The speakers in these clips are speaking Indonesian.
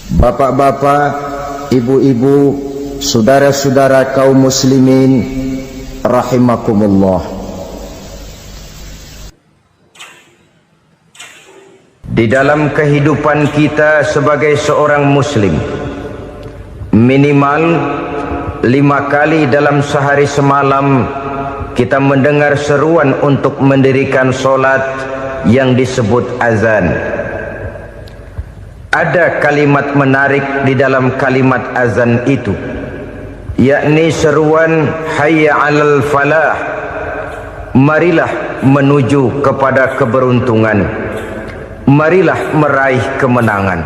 Bapak-bapak, ibu-ibu, saudara-saudara kaum muslimin rahimakumullah. Di dalam kehidupan kita sebagai seorang muslim, minimal 5 kali dalam sehari semalam kita mendengar seruan untuk mendirikan solat yang disebut azan. Ada kalimat menarik di dalam kalimat azan itu, yakni seruan hayya 'alal falah, marilah menuju kepada keberuntungan, marilah meraih kemenangan.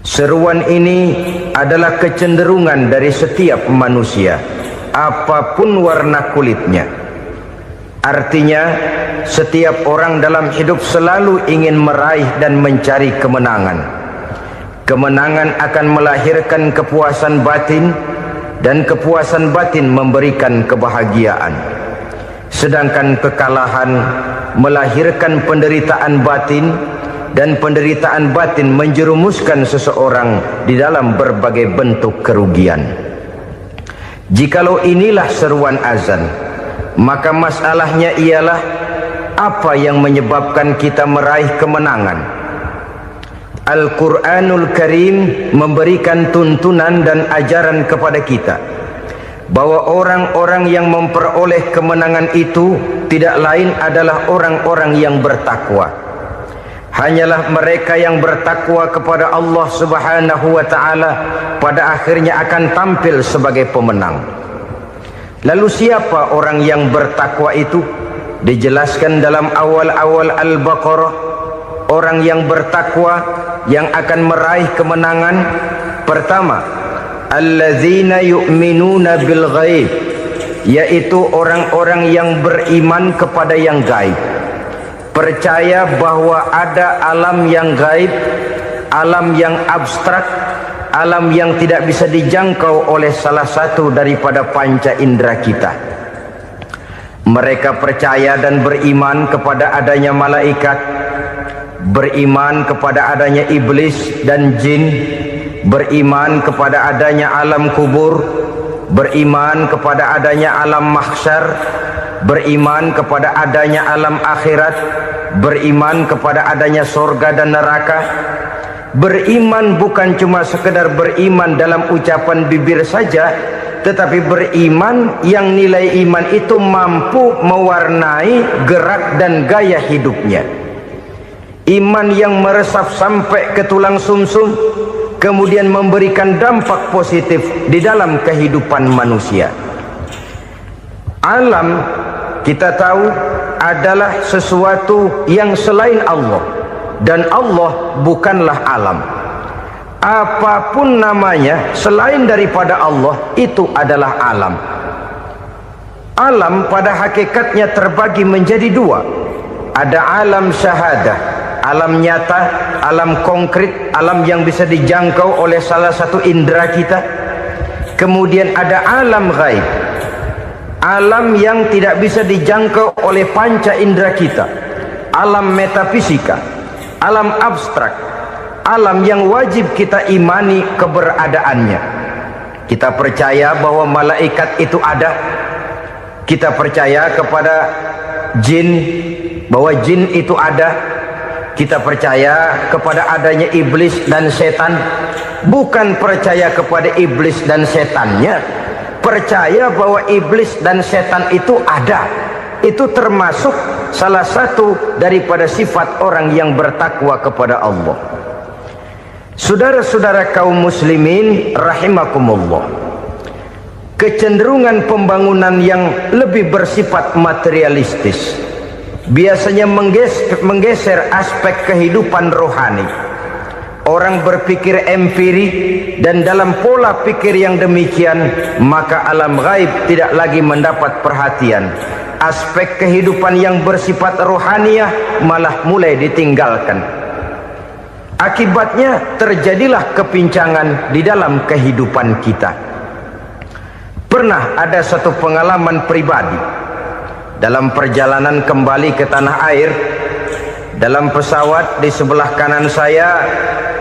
Seruan ini adalah kecenderungan dari setiap manusia, apapun warna kulitnya. Artinya, setiap orang dalam hidup selalu ingin meraih dan mencari kemenangan. Kemenangan akan melahirkan kepuasan batin, dan kepuasan batin memberikan kebahagiaan. Sedangkan kekalahan melahirkan penderitaan batin, dan penderitaan batin menjerumuskan seseorang di dalam berbagai bentuk kerugian. Jikalau inilah seruan azan, maka masalahnya ialah apa yang menyebabkan kita meraih kemenangan. Al-Quranul Karim memberikan tuntunan dan ajaran kepada kita bahwa orang-orang yang memperoleh kemenangan itu tidak lain adalah orang-orang yang bertakwa. Hanyalah mereka yang bertakwa kepada Allah Subhanahu wa ta'ala pada akhirnya akan tampil sebagai pemenang. Lalu siapa orang yang bertakwa itu? Dijelaskan dalam awal-awal Al-Baqarah, orang yang bertakwa yang akan meraih kemenangan. Pertama, alladzina yu'minuna bil ghaib, yaitu orang-orang yang beriman kepada yang gaib, percaya bahwa ada alam yang gaib, alam yang abstrak, alam yang tidak bisa dijangkau oleh salah satu daripada panca indera kita. Mereka percaya dan beriman kepada adanya malaikat, beriman kepada adanya iblis dan jin, beriman kepada adanya alam kubur, beriman kepada adanya alam mahsyar, beriman kepada adanya alam akhirat, beriman kepada adanya surga dan neraka. Beriman bukan cuma sekedar beriman dalam ucapan bibir saja, tetapi beriman yang nilai iman itu mampu mewarnai gerak dan gaya hidupnya. Iman yang meresap sampai ke tulang sumsum, kemudian memberikan dampak positif di dalam kehidupan manusia. Alam, kita tahu, adalah sesuatu yang selain Allah, dan Allah bukanlah alam. Apapun namanya selain daripada Allah, itu adalah alam. Alam pada hakikatnya terbagi menjadi dua. Ada alam syahadah, alam nyata, alam konkret, alam yang bisa dijangkau oleh salah satu indera kita. Kemudian ada alam ghaib, alam yang tidak bisa dijangkau oleh panca indera kita, alam metafisika, alam abstrak, alam yang wajib kita imani keberadaannya. Kita percaya bahwa malaikat itu ada, kita percaya kepada jin, bahwa jin itu ada, kita percaya kepada adanya iblis dan setan. Bukan percaya kepada iblis dan setannya, percaya bahwa iblis dan setan itu ada. Itu termasuk salah satu daripada sifat orang yang bertakwa kepada Allah. Saudara-saudara kaum muslimin rahimakumullah, kecenderungan pembangunan yang lebih bersifat materialistis biasanya menggeser aspek kehidupan rohani. Orang berpikir empiri, dan dalam pola pikir yang demikian maka alam gaib tidak lagi mendapat perhatian. Aspek kehidupan yang bersifat rohaniah malah mulai ditinggalkan. Akibatnya terjadilah kepincangan di dalam kehidupan kita. Pernah ada satu pengalaman pribadi dalam perjalanan kembali ke tanah air. Dalam pesawat di sebelah kanan saya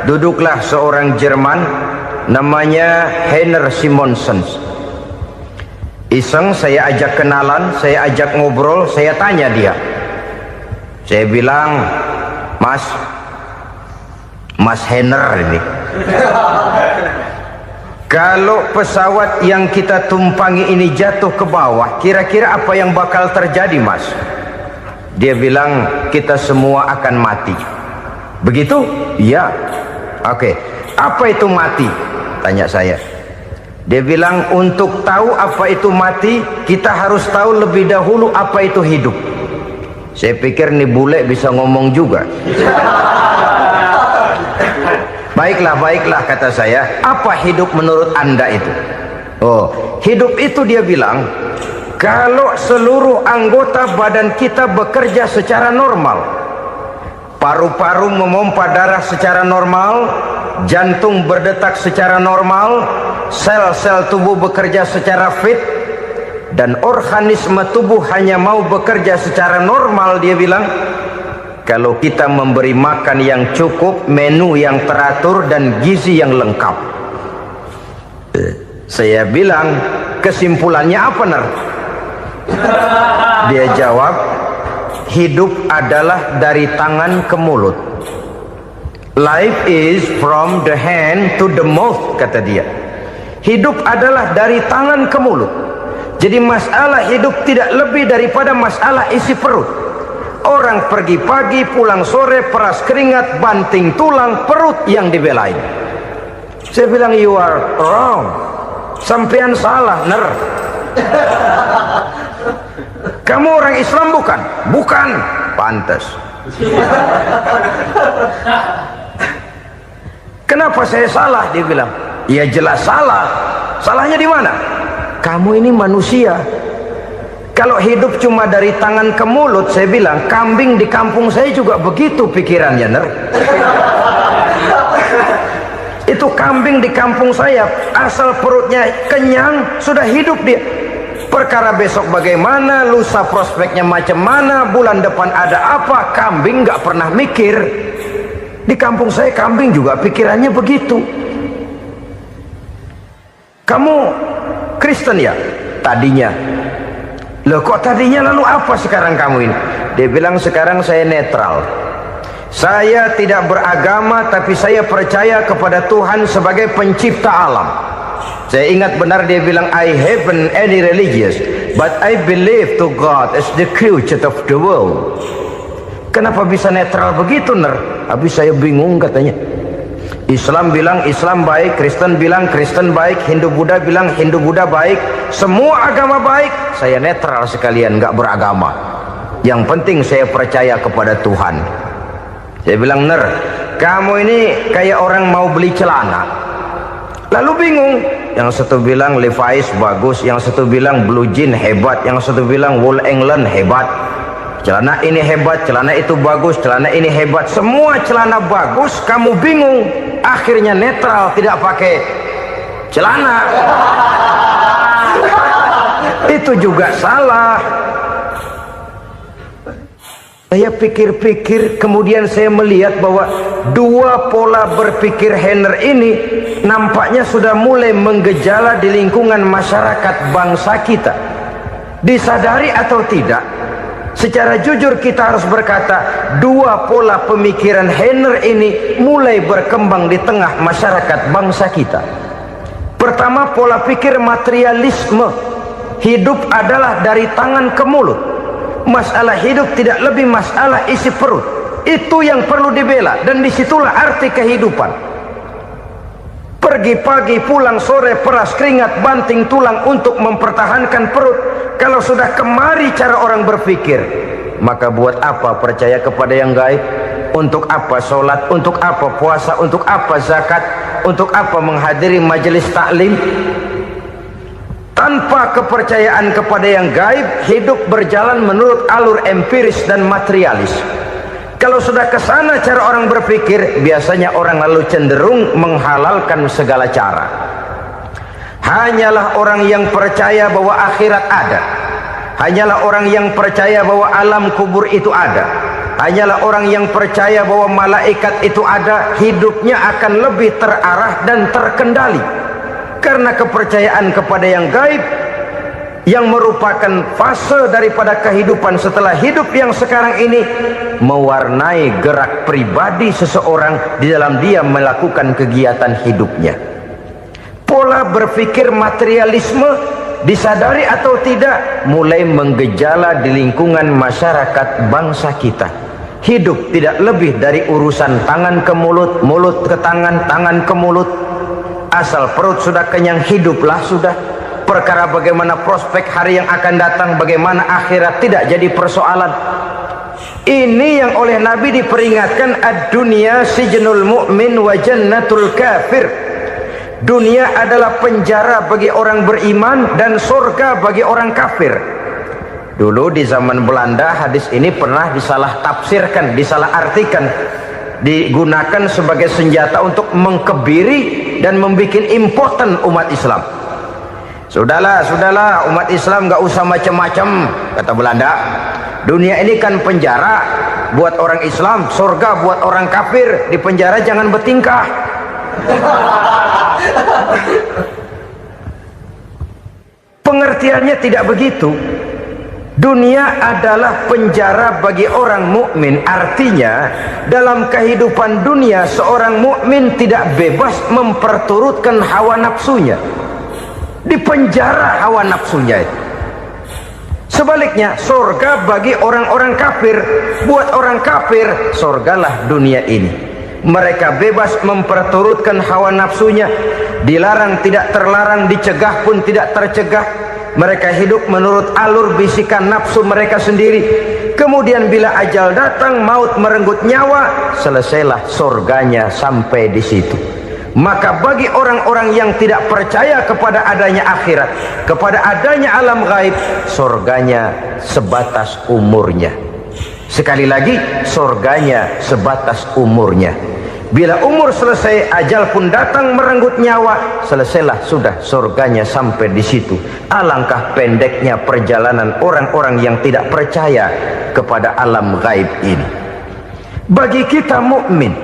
duduklah seorang Jerman, namanya Heiner Simonsen. Iseng saya ajak kenalan, saya ajak ngobrol, saya tanya dia. Saya bilang, Mas Heiner ini, kalau pesawat yang kita tumpangi ini jatuh ke bawah, kira-kira apa yang bakal terjadi, Mas? Dia bilang, kita semua akan mati. Begitu? Iya. Oke. Apa itu mati? Tanya saya. Dia bilang, untuk tahu apa itu mati, kita harus tahu lebih dahulu apa itu hidup. Saya pikir nih bule bisa ngomong juga. Baiklah kata saya. Apa hidup menurut Anda itu? Oh, hidup itu dia bilang, kalau seluruh anggota badan kita bekerja secara normal, paru-paru memompa darah secara normal, jantung berdetak secara normal, sel-sel tubuh bekerja secara fit, dan organisme tubuh hanya mau bekerja secara normal, dia bilang, kalau kita memberi makan yang cukup, menu yang teratur, dan gizi yang lengkap. Saya bilang, kesimpulannya apa, Ner? Dia jawab, hidup adalah dari tangan ke mulut. Life is from the hand to the mouth, kata dia. Hidup adalah dari tangan ke mulut. Jadi masalah hidup tidak lebih daripada masalah isi perut. Orang pergi pagi, pulang sore, peras keringat, banting tulang, perut yang dibelain. Saya bilang, you are wrong. Sampean salah, Ner. Kamu orang Islam bukan? Bukan. Pantas. Kenapa saya salah? Dia bilang, ya jelas salah. Salahnya di mana? Kamu ini manusia. Kalau hidup cuma dari tangan ke mulut, saya bilang, kambing di kampung saya juga begitu pikirannya, Ner. Itu kambing di kampung saya, asal perutnya kenyang, sudah hidup dia. Perkara besok bagaimana, lusa prospeknya macam mana, bulan depan ada apa, kambing nggak pernah mikir. Di kampung saya kambing juga pikirannya begitu. Kamu Kristen ya? Tadinya. Loh kok tadinya, lalu apa sekarang kamu ini? Dia bilang, sekarang saya netral. Saya tidak beragama, tapi saya percaya kepada Tuhan sebagai pencipta alam. Saya ingat benar dia bilang, I haven't any religious, but I believe to God as the creator of the world. Kenapa bisa netral begitu, Ner? Habis saya bingung katanya. Islam bilang Islam baik, Kristen bilang Kristen baik, Hindu Buddha bilang Hindu Buddha baik, semua agama baik. Saya netral sekalian, nggak beragama. Yang penting saya percaya kepada Tuhan. Saya bilang, Ner, kamu ini kayak orang mau beli celana, lalu bingung. Yang satu bilang Levi's bagus, yang satu bilang Blue Jean hebat, yang satu bilang Wool England hebat. Celana ini hebat, celana itu bagus, celana ini hebat, semua celana bagus, kamu bingung. Akhirnya netral, tidak pakai celana. Itu juga salah. Saya pikir-pikir, kemudian saya melihat bahwa dua pola berpikir Heiner ini nampaknya sudah mulai menggejala di lingkungan masyarakat bangsa kita. Disadari atau tidak, secara jujur kita harus berkata, dua pola pemikiran Heiner ini mulai berkembang di tengah masyarakat bangsa kita. Pertama, pola pikir materialisme. Hidup adalah dari tangan ke mulut. Masalah hidup tidak lebih masalah isi perut. Itu yang perlu dibela, dan disitulah arti kehidupan. Pergi pagi, pulang sore, peras keringat, banting tulang untuk mempertahankan perut. Kalau sudah kemari cara orang berpikir, maka buat apa percaya kepada yang gaib? Untuk apa sholat? Untuk apa puasa? Untuk apa zakat? Untuk apa menghadiri majelis taklim? Tanpa kepercayaan kepada yang gaib, hidup berjalan menurut alur empiris dan materialis. Kalau sudah ke sana cara orang berpikir, biasanya orang lalu cenderung menghalalkan segala cara. Hanyalah orang yang percaya bahwa akhirat ada, hanyalah orang yang percaya bahwa alam kubur itu ada, hanyalah orang yang percaya bahwa malaikat itu ada, hidupnya akan lebih terarah dan terkendali. Karena kepercayaan kepada yang gaib, yang merupakan fase daripada kehidupan setelah hidup yang sekarang ini, mewarnai gerak pribadi seseorang di dalam dia melakukan kegiatan hidupnya. Pola berpikir materialisme, disadari atau tidak, mulai menggejala di lingkungan masyarakat bangsa kita. Hidup tidak lebih dari urusan tangan ke mulut, mulut ke tangan, tangan ke mulut. Asal perut sudah kenyang, hiduplah sudah. Perkara bagaimana prospek hari yang akan datang, bagaimana akhirat, tidak jadi persoalan. Ini yang oleh Nabi diperingatkan, ad-dunya sijnul mu'min wa jannatul kafir. Dunia adalah penjara bagi orang beriman dan surga bagi orang kafir. Dulu di zaman Belanda hadis ini pernah disalah tafsirkan, disalah artikan, digunakan sebagai senjata untuk mengkebiri dan membuat impoten umat Islam. Sudahlah umat Islam gak usah macam-macam, kata Belanda. Dunia ini kan penjara buat orang Islam, surga buat orang kafir. Di penjara jangan bertingkah. Pengertiannya tidak begitu. Dunia adalah penjara bagi orang mukmin. Artinya dalam kehidupan dunia seorang mukmin tidak bebas memperturutkan hawa nafsunya. Di penjara hawa nafsunya itu. Sebaliknya surga bagi orang-orang kafir. Buat orang kafir surgalah dunia ini. Mereka bebas memperturutkan hawa nafsunya, dilarang tidak terlarang, dicegah pun tidak tercegah. Mereka hidup menurut alur bisikan nafsu mereka sendiri. Kemudian bila ajal datang, maut merenggut nyawa, selesailah surganya sampai di situ. Maka bagi orang-orang yang tidak percaya kepada adanya akhirat, kepada adanya alam gaib, surganya sebatas umurnya. Sekali lagi, surganya sebatas umurnya. Bila umur selesai, ajal pun datang merenggut nyawa, selesailah sudah surganya sampai di situ. Alangkah pendeknya perjalanan orang-orang yang tidak percaya kepada alam gaib ini. Bagi kita mukmin,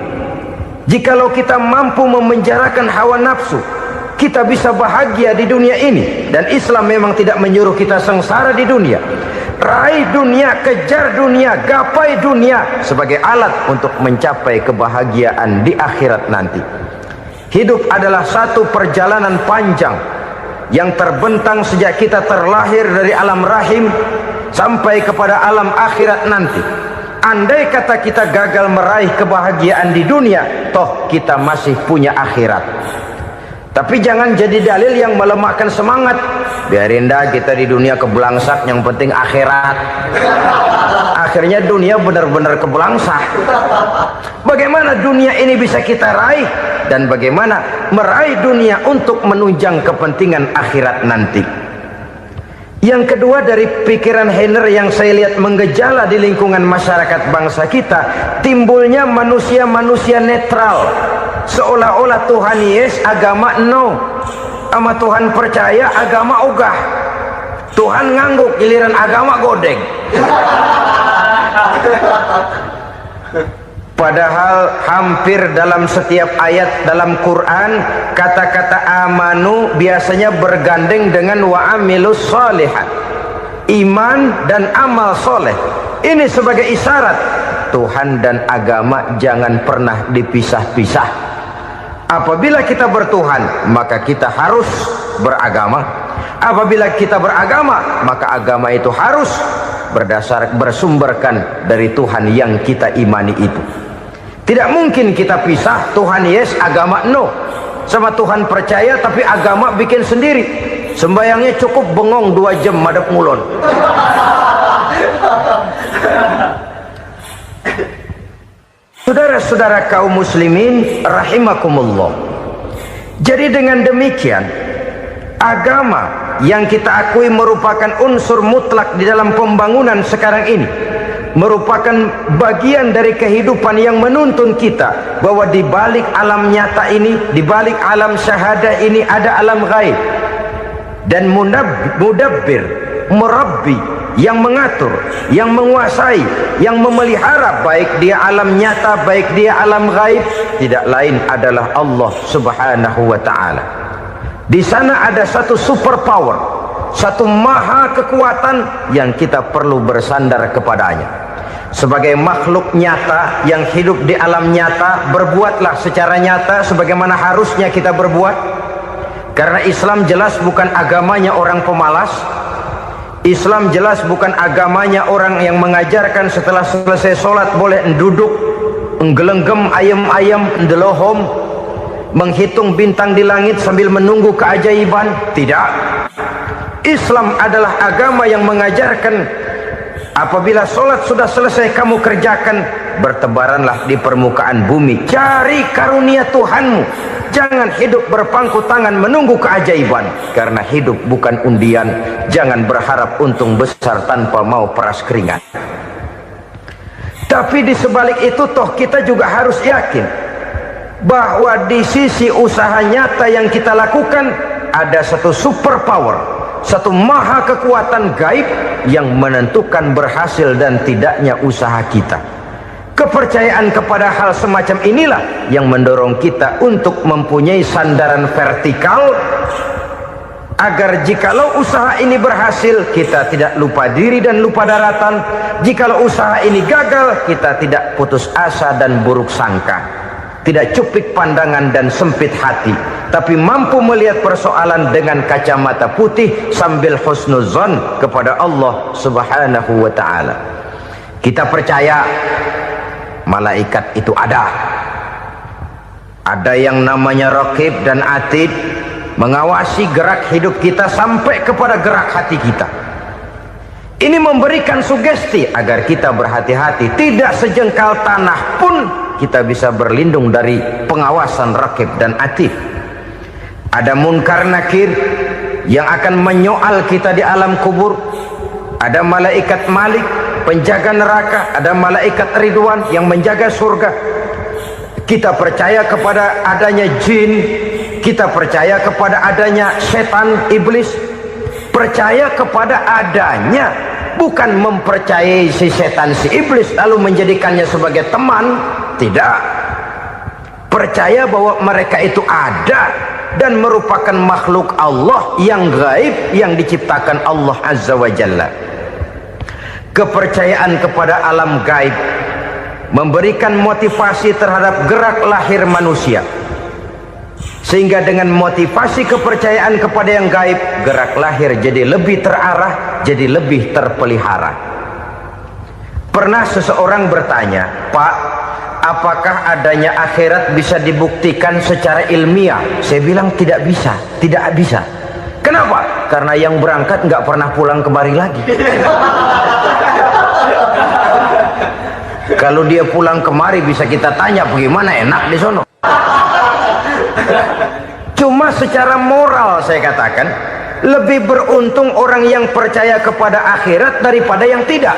jikalau kita mampu memenjarakan hawa nafsu, kita bisa bahagia di dunia ini. Dan Islam memang tidak menyuruh kita sengsara di dunia. Raih dunia, kejar dunia, gapai dunia sebagai alat untuk mencapai kebahagiaan di akhirat nanti. Hidup adalah satu perjalanan panjang yang terbentang sejak kita terlahir dari alam rahim sampai kepada alam akhirat nanti. Andai kata kita gagal meraih kebahagiaan di dunia, toh kita masih punya akhirat. Tapi jangan jadi dalil yang melemahkan semangat. Biarin dah kita di dunia kebelangsak, yang penting akhirat. Akhirnya dunia benar-benar kebelangsak. Bagaimana dunia ini bisa kita raih, dan bagaimana meraih dunia untuk menunjang kepentingan akhirat nanti. Yang kedua, dari pikiran Heiner yang saya lihat menggejala di lingkungan masyarakat bangsa kita, timbulnya manusia-manusia netral. Seolah-olah Tuhan yes, agama no. Sama Tuhan percaya, agama ogah. Tuhan ngangguk, giliran agama godeng. Padahal hampir dalam setiap ayat dalam Quran, kata-kata amanu biasanya bergandeng dengan wa amilus sholihat. Iman dan amal soleh. Ini sebagai isyarat Tuhan dan agama jangan pernah dipisah-pisah. Apabila kita bertuhan, maka kita harus beragama. Apabila kita beragama, maka agama itu harus bersumberkan dari Tuhan yang kita imani itu. Tidak mungkin kita pisah, Tuhan yes, agama no. Sama Tuhan percaya tapi agama bikin sendiri. Sembayangnya cukup bengong 2 jam madep ngulon. Saudara-saudara kaum muslimin rahimakumullah. Jadi dengan demikian, agama yang kita akui merupakan unsur mutlak di dalam pembangunan sekarang ini, merupakan bagian dari kehidupan yang menuntun kita bahwa di balik alam nyata ini, di balik alam syahadah ini ada alam gaib. Dan mudabbir, murabbi, yang mengatur, yang menguasai, yang memelihara, baik dia alam nyata, baik dia alam gaib, tidak lain adalah Allah Subhanahu wa ta'ala. Di sana ada satu super power, satu maha kekuatan yang kita perlu bersandar kepadanya. Sebagai makhluk nyata yang hidup di alam nyata, berbuatlah secara nyata sebagaimana harusnya kita berbuat. Karena Islam jelas bukan agamanya orang pemalas. Islam jelas bukan agamanya orang yang mengajarkan setelah selesai sholat boleh duduk, nggelenggem ayam-ayam, ndelohom, menghitung bintang di langit sambil menunggu keajaiban. Tidak. Islam adalah agama yang mengajarkan apabila sholat sudah selesai kamu kerjakan, bertebaranlah di permukaan bumi, cari karunia Tuhanmu. Jangan hidup berpangku tangan menunggu keajaiban, karena hidup bukan undian. Jangan berharap untung besar tanpa mau peras keringat. Tapi di sebalik itu toh kita juga harus yakin bahwa di sisi usaha nyata yang kita lakukan ada satu super power, satu maha kekuatan gaib yang menentukan berhasil dan tidaknya usaha kita. Kepercayaan kepada hal semacam inilah yang mendorong kita untuk mempunyai sandaran vertikal, agar jikalau usaha ini berhasil, kita tidak lupa diri dan lupa daratan. Jikalau usaha ini gagal, kita tidak putus asa dan buruk sangka, tidak cupik pandangan dan sempit hati, tapi mampu melihat persoalan dengan kacamata putih sambil husnuzon kepada Allah Subhanahu wa ta'ala. Kita percaya malaikat itu ada yang namanya Raqib dan Atid, mengawasi gerak hidup kita sampai kepada gerak hati kita. Ini memberikan sugesti agar kita berhati-hati, tidak sejengkal tanah pun kita bisa berlindung dari pengawasan Raqib dan Atid. Ada Munkar Nakir yang akan menyoal kita di alam kubur. Ada malaikat Malik, penjaga neraka. Ada malaikat Ridwan yang menjaga surga. Kita percaya kepada adanya jin, kita percaya kepada adanya setan, iblis. Percaya kepada adanya, bukan mempercayai si setan, si iblis lalu menjadikannya sebagai teman. Tidak. Percaya bahwa mereka itu ada dan merupakan makhluk Allah yang gaib, yang diciptakan Allah Azza wa Jalla. Kepercayaan kepada alam gaib memberikan motivasi terhadap gerak lahir manusia, sehingga dengan motivasi kepercayaan kepada yang gaib, gerak lahir jadi lebih terarah, jadi lebih terpelihara. Pernah seseorang bertanya, "Pak, apakah adanya akhirat bisa dibuktikan secara ilmiah?" Saya bilang tidak bisa, tidak bisa. Kenapa? Karena yang berangkat nggak pernah pulang kemari lagi. Kalau dia pulang kemari bisa kita tanya bagaimana enak di sono. Cuma secara moral saya katakan, lebih beruntung orang yang percaya kepada akhirat daripada yang tidak.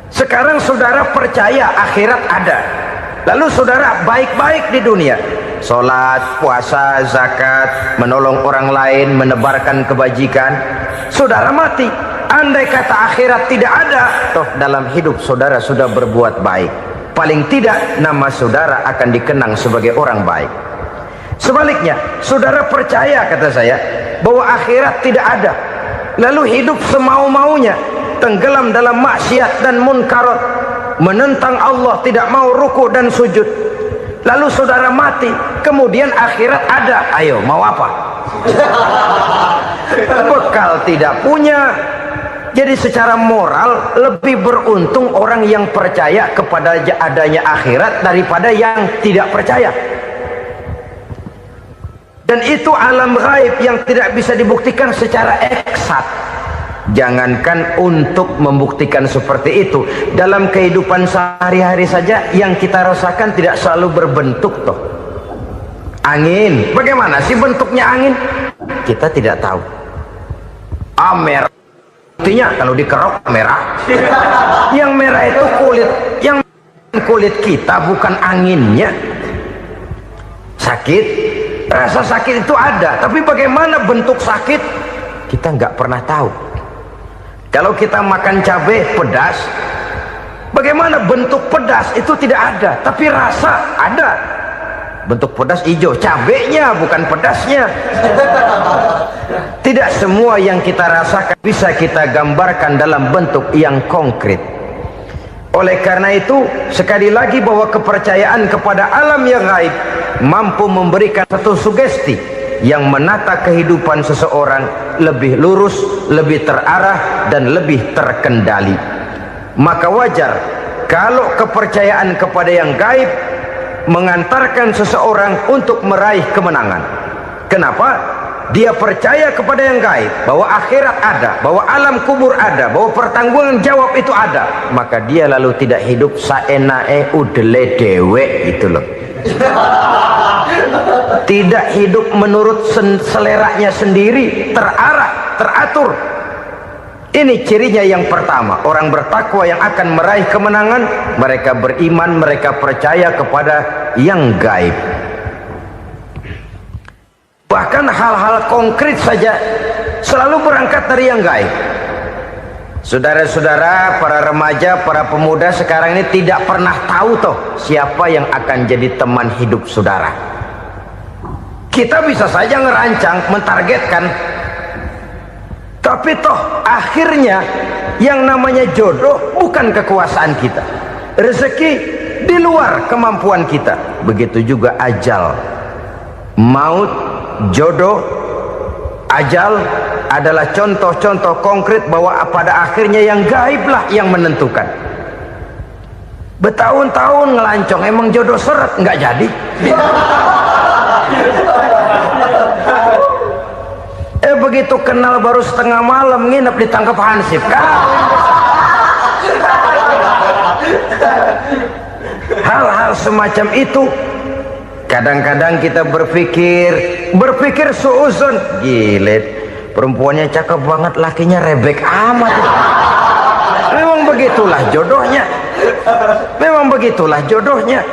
Sekarang saudara percaya akhirat ada, lalu saudara baik-baik di dunia, sholat, puasa, zakat, menolong orang lain, menebarkan kebajikan. Saudara mati, andai kata akhirat tidak ada, toh dalam hidup saudara sudah berbuat baik, paling tidak nama saudara akan dikenang sebagai orang baik. Sebaliknya, saudara percaya, kata saya, bahwa akhirat tidak ada, lalu hidup semau-maunya, tenggelam dalam maksiat dan munkarat, menentang Allah, tidak mau ruku dan sujud, lalu saudara mati, kemudian akhirat ada, ayo mau apa? Bekal tidak punya. Jadi secara moral lebih beruntung orang yang percaya kepada adanya akhirat daripada yang tidak percaya. Dan itu alam gaib yang tidak bisa dibuktikan secara eksat. Jangankan untuk membuktikan seperti itu, dalam kehidupan sehari-hari saja yang kita rasakan tidak selalu berbentuk toh. Angin, bagaimana sih bentuknya angin? Kita tidak tahu. Merah, buktinya kalau dikerok merah. Yang merah itu kulit, yang kulit kita bukan anginnya. Sakit, rasa sakit itu ada, tapi bagaimana bentuk sakit kita nggak pernah tahu. Kalau kita makan cabai pedas, bagaimana bentuk pedas itu tidak ada, tapi rasa ada. Bentuk pedas hijau, cabenya bukan pedasnya. Tidak semua yang kita rasakan bisa kita gambarkan dalam bentuk yang konkret. Oleh karena itu, sekali lagi bahwa kepercayaan kepada alam yang gaib mampu memberikan satu sugesti yang menata kehidupan seseorang lebih lurus, lebih terarah, dan lebih terkendali. Maka wajar kalau kepercayaan kepada yang gaib mengantarkan seseorang untuk meraih kemenangan. Kenapa? Dia percaya kepada yang gaib, bahwa akhirat ada, bahwa alam kubur ada, bahwa pertanggungan jawab itu ada. Maka dia lalu tidak hidup saenae udele dewe, itu loh. Tidak hidup menurut seleranya sendiri, terarah, teratur. Ini cirinya yang pertama. Orang bertakwa yang akan meraih kemenangan, mereka beriman, mereka percaya kepada yang gaib. Bahkan hal-hal konkret saja selalu berangkat dari yang gaib. Saudara-saudara, para remaja, para pemuda sekarang ini tidak pernah tahu toh siapa yang akan jadi teman hidup saudara. Kita bisa saja ngerancang, mentargetkan, tapi toh akhirnya yang namanya jodoh bukan kekuasaan kita. Rezeki di luar kemampuan kita. Begitu juga ajal, maut, jodoh, ajal adalah contoh-contoh konkret bahwa pada akhirnya yang gaiblah yang menentukan. Bertahun-tahun ngelancong, emang jodoh seret, nggak jadi. Begitu kenal baru setengah malam nginep ditangkap hansip kan. Hal-hal semacam itu kadang-kadang kita berpikir suuzon, gilet, perempuannya cakep banget, lakinya rebek amat. Memang begitulah jodohnya. Memang begitulah jodohnya.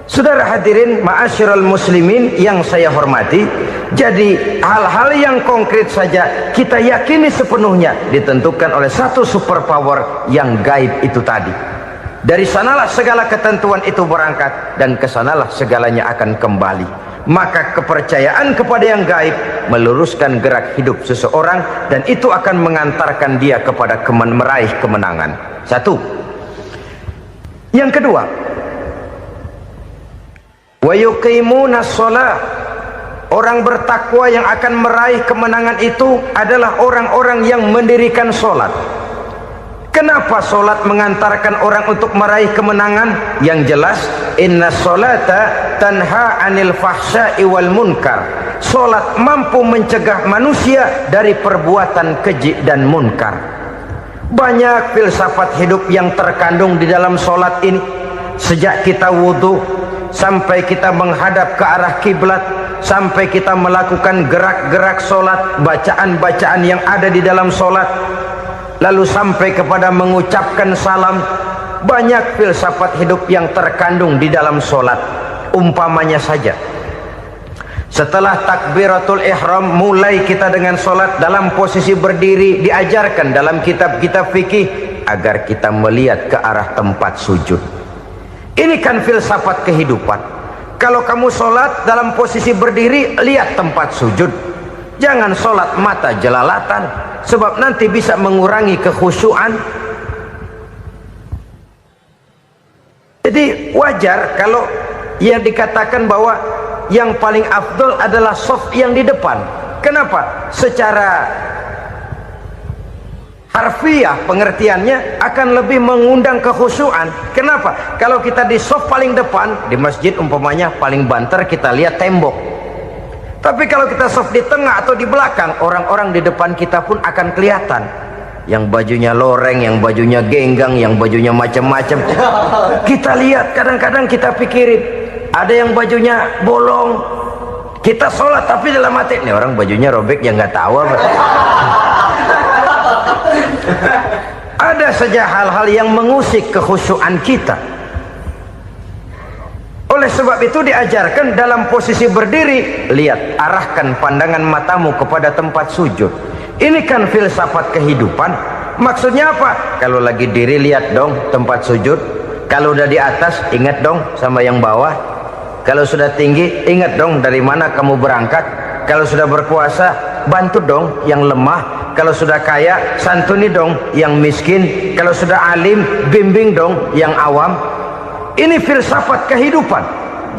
Saudara hadirin ma'asyiral muslimin yang saya hormati, jadi hal-hal yang konkret saja kita yakini sepenuhnya ditentukan oleh satu superpower yang gaib itu tadi. Dari sanalah segala ketentuan itu berangkat, dan kesanalah segalanya akan kembali. Maka kepercayaan kepada yang gaib meluruskan gerak hidup seseorang, dan itu akan mengantarkan dia kepada meraih kemenangan. Satu. Yang kedua, wa yuqimuna shalah. Orang bertakwa yang akan meraih kemenangan itu adalah orang-orang yang mendirikan sholat. Kenapa sholat mengantarkan orang untuk meraih kemenangan? Yang jelas, inna sholata tanha anil fahsya'i wal munkar. Sholat mampu mencegah manusia dari perbuatan keji dan munkar. Banyak filsafat hidup yang terkandung di dalam sholat ini. Sejak kita wudhu sampai kita menghadap ke arah kiblat, sampai kita melakukan gerak-gerak sholat, bacaan-bacaan yang ada di dalam sholat, lalu sampai kepada mengucapkan salam. Banyak filsafat hidup yang terkandung di dalam sholat. Umpamanya saja, setelah takbiratul ihram, mulai kita dengan sholat dalam posisi berdiri. Diajarkan dalam kitab-kitab fikih agar kita melihat ke arah tempat sujud. Ini kan filsafat kehidupan. Kalau kamu sholat dalam posisi berdiri, lihat tempat sujud. Jangan sholat mata jelalatan, sebab nanti bisa mengurangi kekhusyuan. Jadi wajar kalau yang dikatakan bahwa yang paling afdol adalah shaf yang di depan. Kenapa? Secara harfiah pengertiannya akan lebih mengundang kekhusyuan. Kenapa? Kalau kita di shaf paling depan di masjid umpamanya paling banter, kita lihat tembok. Tapi kalau kita shaf di tengah atau di belakang, orang-orang di depan kita pun akan kelihatan. Yang bajunya loreng, yang bajunya genggang, yang bajunya macam-macam. Kita lihat, kadang-kadang kita pikirin, ada yang bajunya bolong. Kita sholat tapi dalam hati, nih orang bajunya robek, yang nggak tahu apa. Ada saja hal-hal yang mengusik kekhusyuan kita. Oleh sebab itu diajarkan dalam posisi berdiri, lihat, arahkan pandangan matamu kepada tempat sujud. Ini kan filsafat kehidupan. Maksudnya apa? Kalau lagi diri lihat dong tempat sujud. Kalau udah di atas ingat dong sama yang bawah. Kalau sudah tinggi ingat dong dari mana kamu berangkat. Kalau sudah berkuasa bantu dong yang lemah. Kalau sudah kaya santuni dong yang miskin. Kalau sudah alim bimbing dong yang awam. Ini filsafat kehidupan.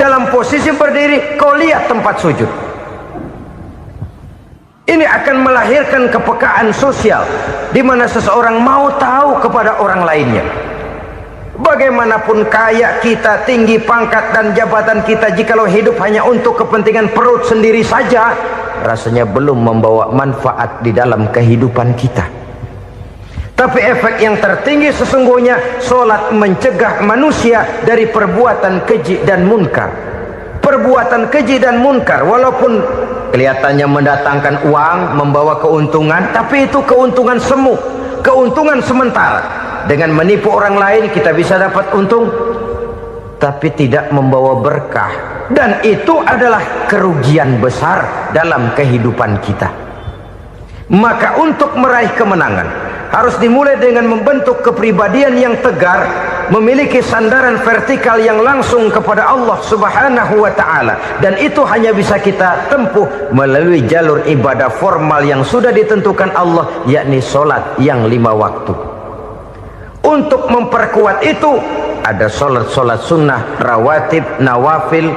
Dalam posisi berdiri kau lihat tempat sujud. Ini akan melahirkan kepekaan sosial di mana seseorang mau tahu kepada orang lainnya. Bagaimanapun kaya kita, tinggi pangkat dan jabatan kita, jikalau hidup hanya untuk kepentingan perut sendiri saja, rasanya belum membawa manfaat di dalam kehidupan kita. Tapi efek yang tertinggi sesungguhnya, solat mencegah manusia dari perbuatan keji dan munkar. Perbuatan keji dan munkar walaupun kelihatannya mendatangkan uang, membawa keuntungan, tapi itu keuntungan semu, keuntungan sementara. Dengan menipu orang lain kita bisa dapat untung, tapi tidak membawa berkah, dan itu adalah kerugian besar dalam kehidupan kita. Maka untuk meraih kemenangan harus dimulai dengan membentuk kepribadian yang tegar, memiliki sandaran vertikal yang langsung kepada Allah Subhanahu wa ta'ala, dan itu hanya bisa kita tempuh melalui jalur ibadah formal yang sudah ditentukan Allah, yakni solat yang 5 waktu. Untuk memperkuat itu ada solat-solat sunnah, rawatib, nawafil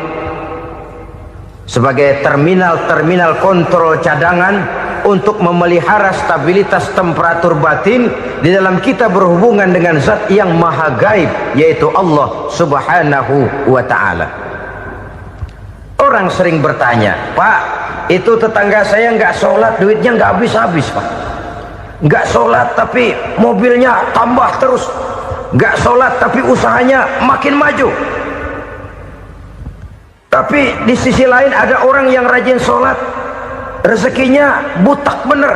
sebagai terminal kontrol cadangan untuk memelihara stabilitas temperatur batin di dalam kita berhubungan dengan zat yang maha gaib, yaitu Allah Subhanahu wa ta'ala. Orang sering bertanya, Pak, itu tetangga saya nggak sholat, duitnya nggak habis-habis, Pak. Nggak sholat tapi mobilnya tambah terus. Nggak sholat tapi usahanya makin maju. Tapi di sisi lain ada orang yang rajin sholat, rezekinya butak bener.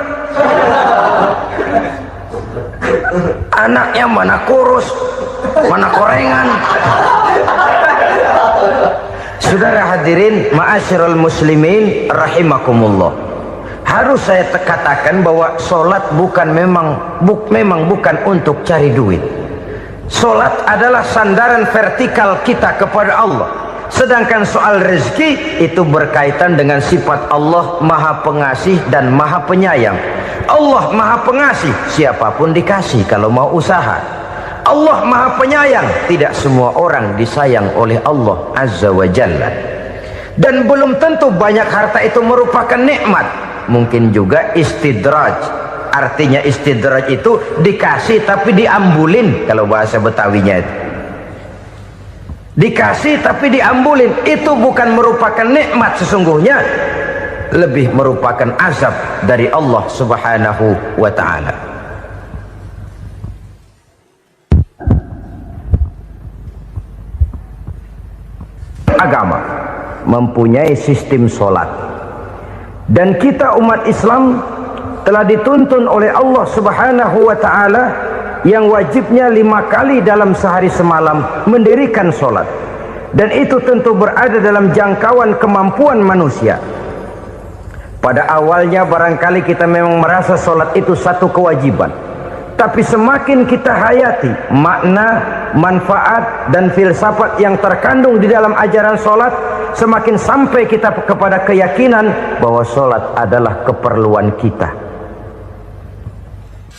Anaknya mana kurus, mana korengan. Saudara hadirin ma'asyiral muslimin rahimakumullah. Harus saya katakan bahwa solat memang bukan untuk cari duit. Solat adalah sandaran vertikal kita kepada Allah. Sedangkan soal rezeki itu berkaitan dengan sifat Allah maha pengasih dan maha penyayang. Allah maha pengasih, siapapun dikasih kalau mau usaha. Allah maha penyayang, tidak semua orang disayang oleh Allah Azza wa Jalla. Dan belum tentu banyak harta itu merupakan nikmat. Mungkin juga istidraj. Artinya istidraj itu dikasih tapi diambulin, kalau bahasa Betawinya itu. Dikasih tapi diambulin, itu bukan merupakan nikmat sesungguhnya, lebih merupakan azab dari Allah Subhanahu wa ta'ala. Agama mempunyai sistem solat, dan kita umat Islam telah dituntun oleh Allah Subhanahu wa ta'ala yang wajibnya 5 kali dalam sehari semalam mendirikan solat, dan itu tentu berada dalam jangkauan kemampuan manusia. Pada awalnya barangkali kita memang merasa solat itu satu kewajiban, tapi semakin kita hayati makna, manfaat dan filsafat yang terkandung di dalam ajaran solat, semakin sampai kita kepada keyakinan bahwa solat adalah keperluan kita.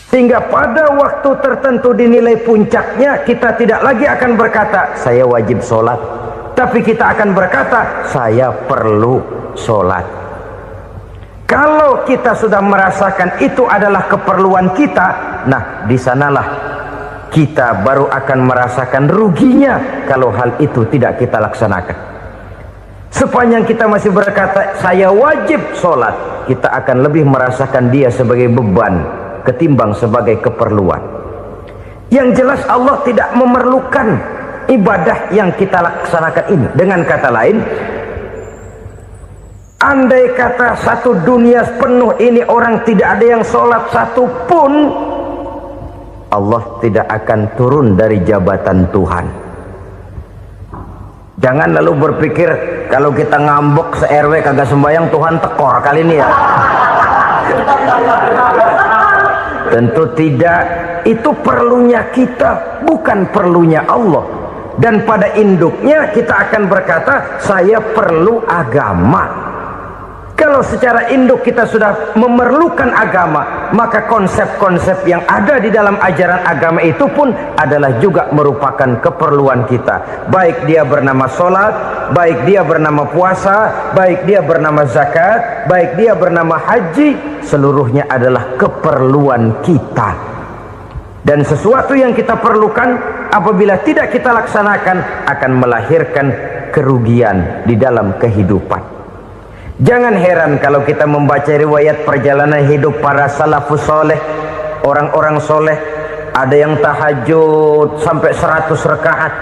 Sehingga pada waktu tertentu dinilai puncaknya, kita tidak lagi akan berkata saya wajib sholat, tapi kita akan berkata saya perlu sholat. Kalau kita sudah merasakan itu adalah keperluan kita, nah di sanalah kita baru akan merasakan ruginya kalau hal itu tidak kita laksanakan. Sepanjang kita masih berkata saya wajib sholat, kita akan lebih merasakan dia sebagai beban ketimbang sebagai keperluan. Yang jelas Allah tidak memerlukan ibadah yang kita laksanakan ini. Dengan kata lain, andai kata satu dunia penuh ini orang tidak ada yang sholat satu pun, Allah tidak akan turun dari jabatan Tuhan. Jangan lalu berpikir kalau kita ngambek se-RW kagak sembahyang Tuhan tekor kali ini ya. Tentu tidak. Itu perlunya kita, bukan perlunya Allah. Dan pada induknya kita akan berkata, saya perlu agama. Kalau secara induk kita sudah memerlukan agama, maka konsep-konsep yang ada di dalam ajaran agama itu pun adalah juga merupakan keperluan kita. Baik dia bernama sholat, baik dia bernama puasa, baik dia bernama zakat, baik dia bernama haji, seluruhnya adalah keperluan kita. Dan sesuatu yang kita perlukan apabila tidak kita laksanakan akan melahirkan kerugian di dalam kehidupan. Jangan heran kalau kita membaca riwayat perjalanan hidup para salafus soleh, orang-orang soleh. Ada yang tahajud sampai 100 rakaat,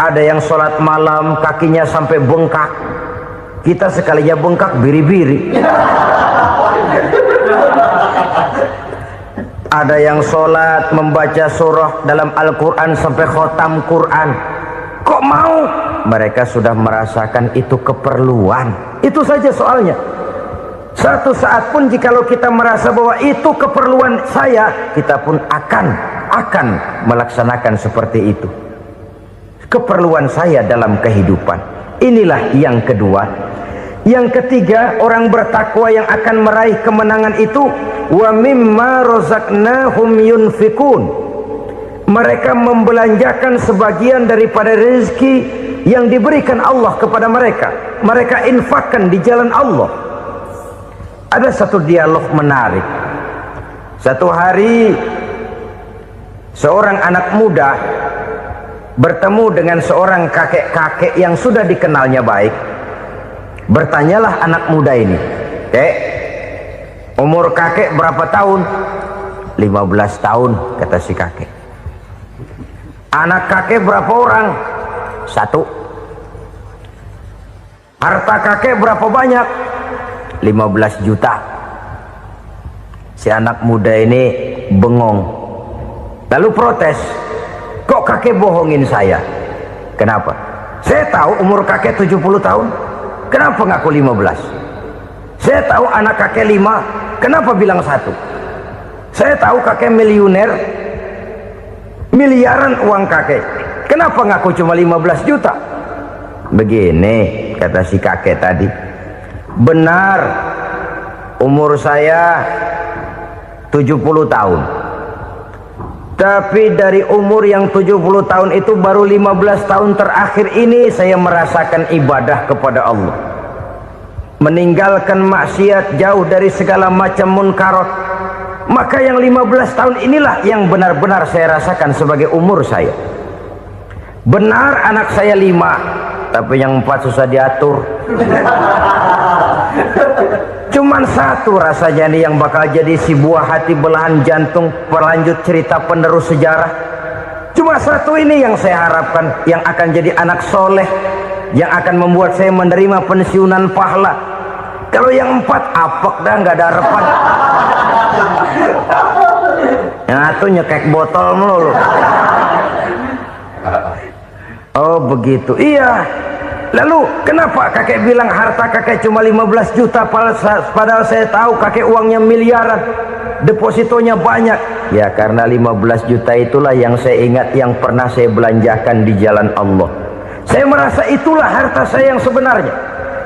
ada yang sholat malam kakinya sampai bengkak. Kita sekalinya bengkak biri-biri. Ada yang sholat membaca surah dalam Al-Quran sampai khotam Quran. Kok mau? Mereka sudah merasakan itu keperluan. Itu saja soalnya. Satu saat pun jikalau kita merasa bahwa itu keperluan saya, kita pun akan melaksanakan seperti itu. Keperluan saya dalam kehidupan. Inilah yang kedua. Yang ketiga, orang bertakwa yang akan meraih kemenangan itu, wa mimma razaqnahum yunfikun. Mereka membelanjakan sebagian daripada rezeki yang diberikan Allah kepada mereka. Mereka infakkan di jalan Allah. Ada satu dialog menarik. Satu hari seorang anak muda bertemu dengan seorang kakek-kakek yang sudah dikenalnya baik. Bertanyalah anak muda ini, "Kek, umur kakek berapa tahun?" 15 tahun, kata si kakek. Anak kakek berapa orang? 1. Harta kakek berapa banyak? 15 juta. Si anak muda ini bengong, lalu protes, "Kok kakek bohongin saya?" "Kenapa?" "Saya tahu umur kakek 70 tahun. Kenapa ngaku 15? Saya tahu anak kakek 5. Kenapa bilang 1? Saya tahu kakek miliuner, miliaran uang kakek. Kenapa ngaku cuma 15 juta? Begini, kata si kakek tadi. Benar, umur saya 70 tahun. Tapi dari umur yang 70 tahun itu baru 15 tahun terakhir ini saya merasakan ibadah kepada Allah. Meninggalkan maksiat, jauh dari segala macam munkarat. Maka yang 15 tahun inilah yang benar-benar saya rasakan sebagai umur saya. Benar anak saya 5, tapi yang 4 susah diatur. Cuman 1 rasanya nih yang bakal jadi si buah hati, belahan jantung, pelanjut cerita penerus sejarah. Cuma 1 ini yang saya harapkan, yang akan jadi anak soleh, yang akan membuat saya menerima pensiunan pahala. Kalau yang 4 apek dah, nggak ada harapan. Yang 1 nyekek botol melulu. Oh begitu, iya. Lalu kenapa kakek bilang harta kakek cuma 15 juta padahal saya tahu kakek uangnya miliaran, depositonya banyak? Ya karena 15 juta itulah yang saya ingat yang pernah saya belanjakan di jalan Allah. Saya merasa itulah harta saya yang sebenarnya.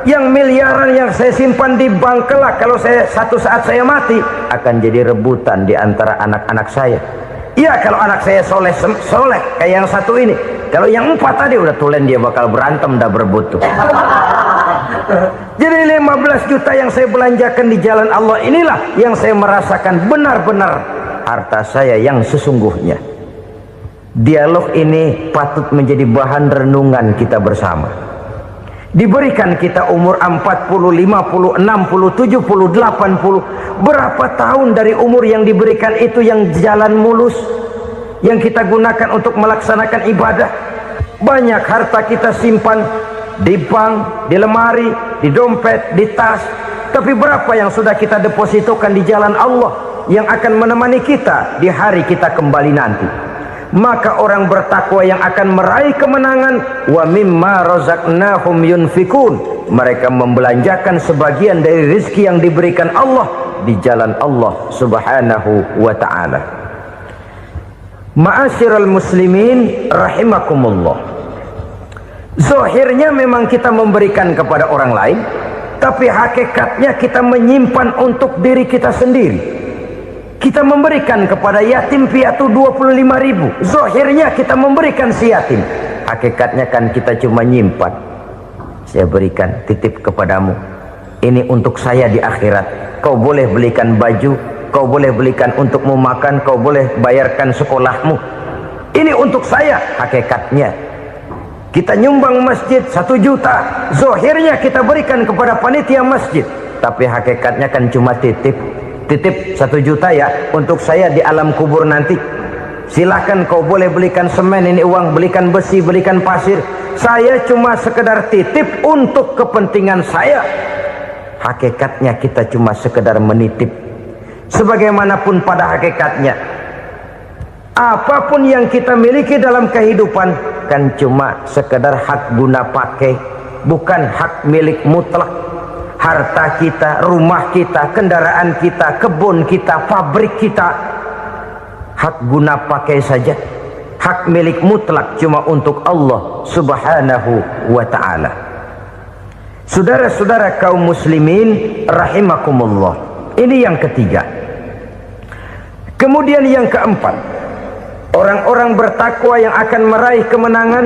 Yang miliaran yang saya simpan di bank kelak, kalau saya satu saat saya mati, akan jadi rebutan di antara anak-anak saya. Iya kalau anak saya soleh kayak yang 1 ini. Kalau yang 4 tadi udah tulen dia bakal berantem dah berebut tuh. Jadi 15 juta yang saya belanjakan di jalan Allah inilah yang saya merasakan benar-benar harta saya yang sesungguhnya. Dialog ini patut menjadi bahan renungan kita bersama. Diberikan kita umur 40, 50, 60, 70, 80. Berapa tahun dari umur yang diberikan itu yang jalan mulus, yang kita gunakan untuk melaksanakan ibadah? Banyak harta kita simpan di bank, di lemari, di dompet, di tas. Tapi berapa yang sudah kita depositokan di jalan Allah yang akan menemani kita di hari kita kembali nanti? Maka orang bertakwa yang akan meraih kemenangan, wa mimma razaqnahum yunfikun. Mereka membelanjakan sebagian dari rezeki yang diberikan Allah di jalan Allah subhanahu wa ta'ala. Ma'asyiral muslimin rahimakumullah, zahirnya memang kita memberikan kepada orang lain, tapi hakikatnya kita menyimpan untuk diri kita sendiri. Kita memberikan kepada yatim piatu 25.000, zahirnya kita memberikan si yatim, hakikatnya kan kita cuma nyimpan. Saya berikan, titip kepadamu, ini untuk saya di akhirat. Kau boleh belikan baju, kau boleh belikan untukmu makan, kau boleh bayarkan sekolahmu, ini untuk saya. Hakikatnya kita nyumbang masjid 1 juta, zahirnya kita berikan kepada panitia masjid, tapi hakikatnya kan cuma titip 1 juta ya, untuk saya di alam kubur nanti. Silahkan kau boleh belikan semen, ini uang, belikan besi, belikan pasir, saya cuma sekedar titip untuk kepentingan saya. Hakikatnya kita cuma sekedar menitip. Sebagaimanapun pada hakikatnya, apapun yang kita miliki dalam kehidupan kan cuma sekedar hak guna pakai, bukan hak milik mutlak. Harta kita, rumah kita, kendaraan kita, kebun kita, pabrik kita, hak guna pakai saja. Hak milik mutlak cuma untuk Allah subhanahu wa ta'ala. Saudara-saudara kaum muslimin rahimakumullah, ini yang ketiga. Kemudian yang keempat, orang-orang bertakwa yang akan meraih kemenangan,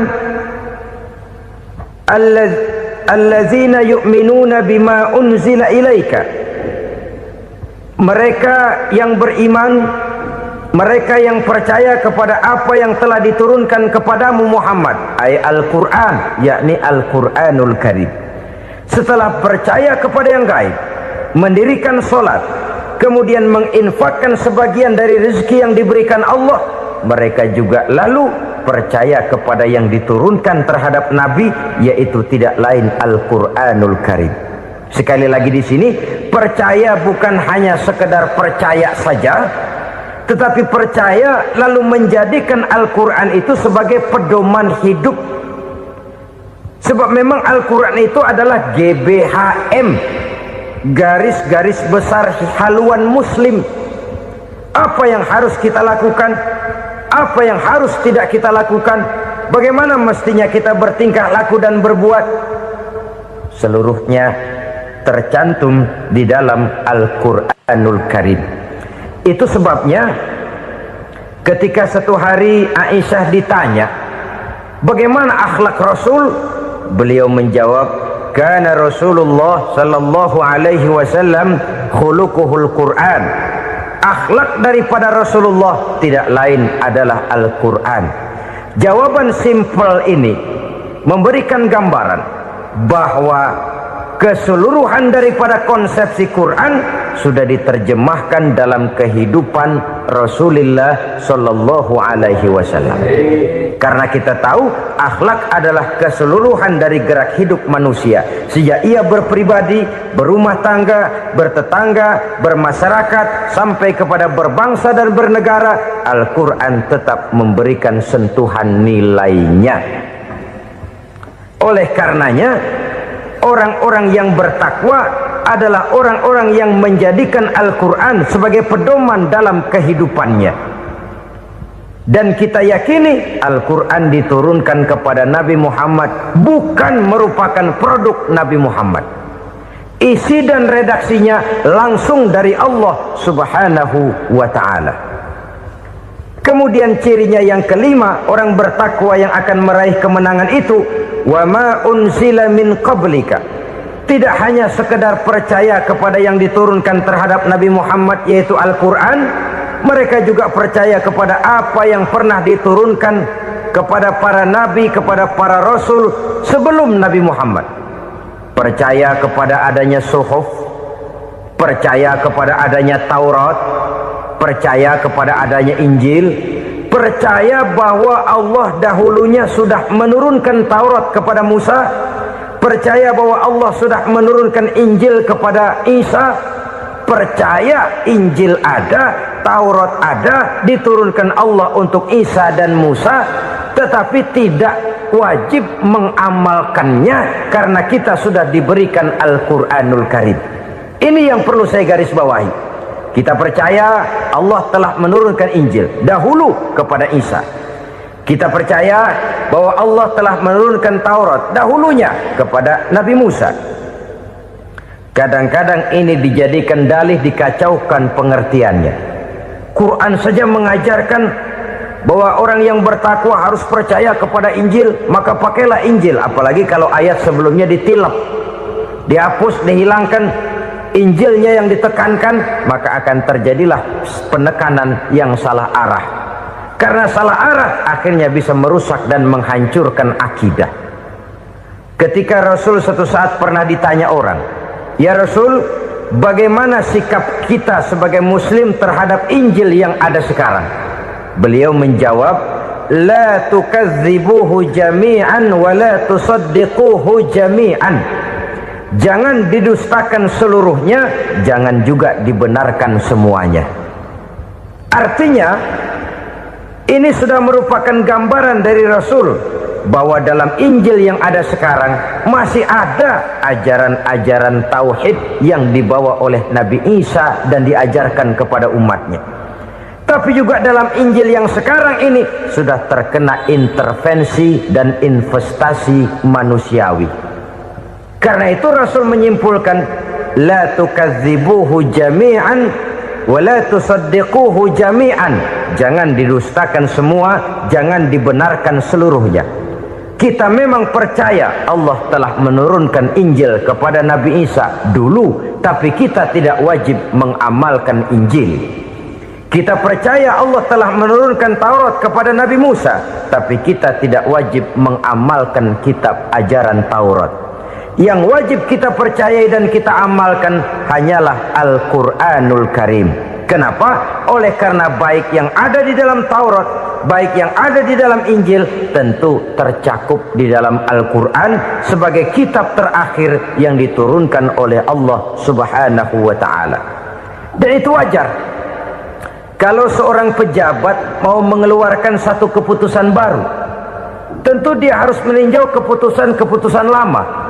allazina yu'minuna bima unzila ilaika, mereka yang beriman, mereka yang percaya kepada apa yang telah diturunkan kepadamu Muhammad, ay Al-Quran, yakni Al-Quranul Karim. Setelah percaya kepada yang gaib, mendirikan solat, kemudian menginfakkan sebagian dari rezeki yang diberikan Allah, mereka juga lalu percaya kepada yang diturunkan terhadap Nabi, yaitu tidak lain Al-Quranul Karim. Sekali lagi di sini, percaya bukan hanya sekedar percaya saja, tetapi percaya lalu menjadikan Al-Quran itu sebagai pedoman hidup. Sebab memang Al-Quran itu adalah GBHM, garis-garis besar haluan muslim. Apa yang harus kita lakukan, apa yang harus tidak kita lakukan, bagaimana mestinya kita bertingkah laku dan berbuat, seluruhnya tercantum di dalam Al-Quranul Karim. Itu sebabnya ketika satu hari Aisyah ditanya bagaimana akhlak Rasul, beliau menjawab, kana Rasulullah sallallahu alaihi wasallam khuluquhul Quran. Akhlak daripada Rasulullah tidak lain adalah Al-Quran. Jawaban simpel ini memberikan gambaran bahwa keseluruhan daripada konsepsi Quran sudah diterjemahkan dalam kehidupan Rasulullah sallallahu alaihi wasallam. Karena kita tahu akhlak adalah keseluruhan dari gerak hidup manusia, sejak ia berpribadi, berumah tangga, bertetangga, bermasyarakat, sampai kepada berbangsa dan bernegara. Al-Quran tetap memberikan sentuhan nilainya. Oleh karenanya, orang-orang yang bertakwa adalah orang-orang yang menjadikan Al-Quran sebagai pedoman dalam kehidupannya. Dan kita yakini Al-Quran diturunkan kepada Nabi Muhammad bukan merupakan produk Nabi Muhammad. Isi dan redaksinya langsung dari Allah subhanahu wa ta'ala. Kemudian cirinya yang kelima, orang bertakwa yang akan meraih kemenangan itu, wa ma unzila min qablika. Tidak hanya sekedar percaya kepada yang diturunkan terhadap Nabi Muhammad, yaitu Al-Quran, mereka juga percaya kepada apa yang pernah diturunkan kepada para nabi, kepada para rasul sebelum Nabi Muhammad. Percaya kepada adanya suhuf, percaya kepada adanya Taurat, percaya kepada adanya Injil, percaya bahwa Allah dahulunya sudah menurunkan Taurat kepada Musa, percaya bahwa Allah sudah menurunkan Injil kepada Isa, percaya Injil ada, Taurat ada, diturunkan Allah untuk Isa dan Musa, tetapi tidak wajib mengamalkannya karena kita sudah diberikan Al-Quranul Karim. Ini yang perlu saya garis bawahi. Kita percaya Allah telah menurunkan Injil dahulu kepada Isa. Kita percaya bahwa Allah telah menurunkan Taurat dahulunya kepada Nabi Musa. Kadang-kadang ini dijadikan dalih, dikacaukan pengertiannya. Quran saja mengajarkan bahwa orang yang bertakwa harus percaya kepada Injil, maka pakailah Injil. Apalagi kalau ayat sebelumnya ditilap, dihapus, dihilangkan, Injilnya yang ditekankan, maka akan terjadilah penekanan yang salah arah. Karena salah arah akhirnya bisa merusak dan menghancurkan akidah. Ketika Rasul suatu saat pernah ditanya orang, "Ya Rasul, bagaimana sikap kita sebagai muslim terhadap Injil yang ada sekarang?" Beliau menjawab, "La tukadzibuhu jami'an wa la tusaddiquhu jami'an." Jangan didustakan seluruhnya, jangan juga dibenarkan semuanya. Artinya, ini sudah merupakan gambaran dari Rasul bahwa dalam Injil yang ada sekarang masih ada ajaran-ajaran tauhid yang dibawa oleh Nabi Isa dan diajarkan kepada umatnya. Tapi juga dalam Injil yang sekarang ini sudah terkena intervensi dan investasi manusiawi. Karena itu Rasul menyimpulkan, la tukadzibuhu jami'an wa la tusaddiquhu jami'an. Jangan didustakan semua, jangan dibenarkan seluruhnya. Kita memang percaya Allah telah menurunkan Injil kepada Nabi Isa dulu, tapi kita tidak wajib mengamalkan Injil. Kita percaya Allah telah menurunkan Taurat kepada Nabi Musa, tapi kita tidak wajib mengamalkan kitab ajaran Taurat. Yang wajib kita percayai dan kita amalkan hanyalah Al-Quranul Karim. Kenapa? Oleh karena baik yang ada di dalam Taurat, baik yang ada di dalam Injil, tentu tercakup di dalam Al-Quran sebagai kitab terakhir yang diturunkan oleh Allah Subhanahu wa Ta'ala. Dan itu wajar. Kalau seorang pejabat mau mengeluarkan satu keputusan baru, tentu dia harus meninjau keputusan-keputusan lama.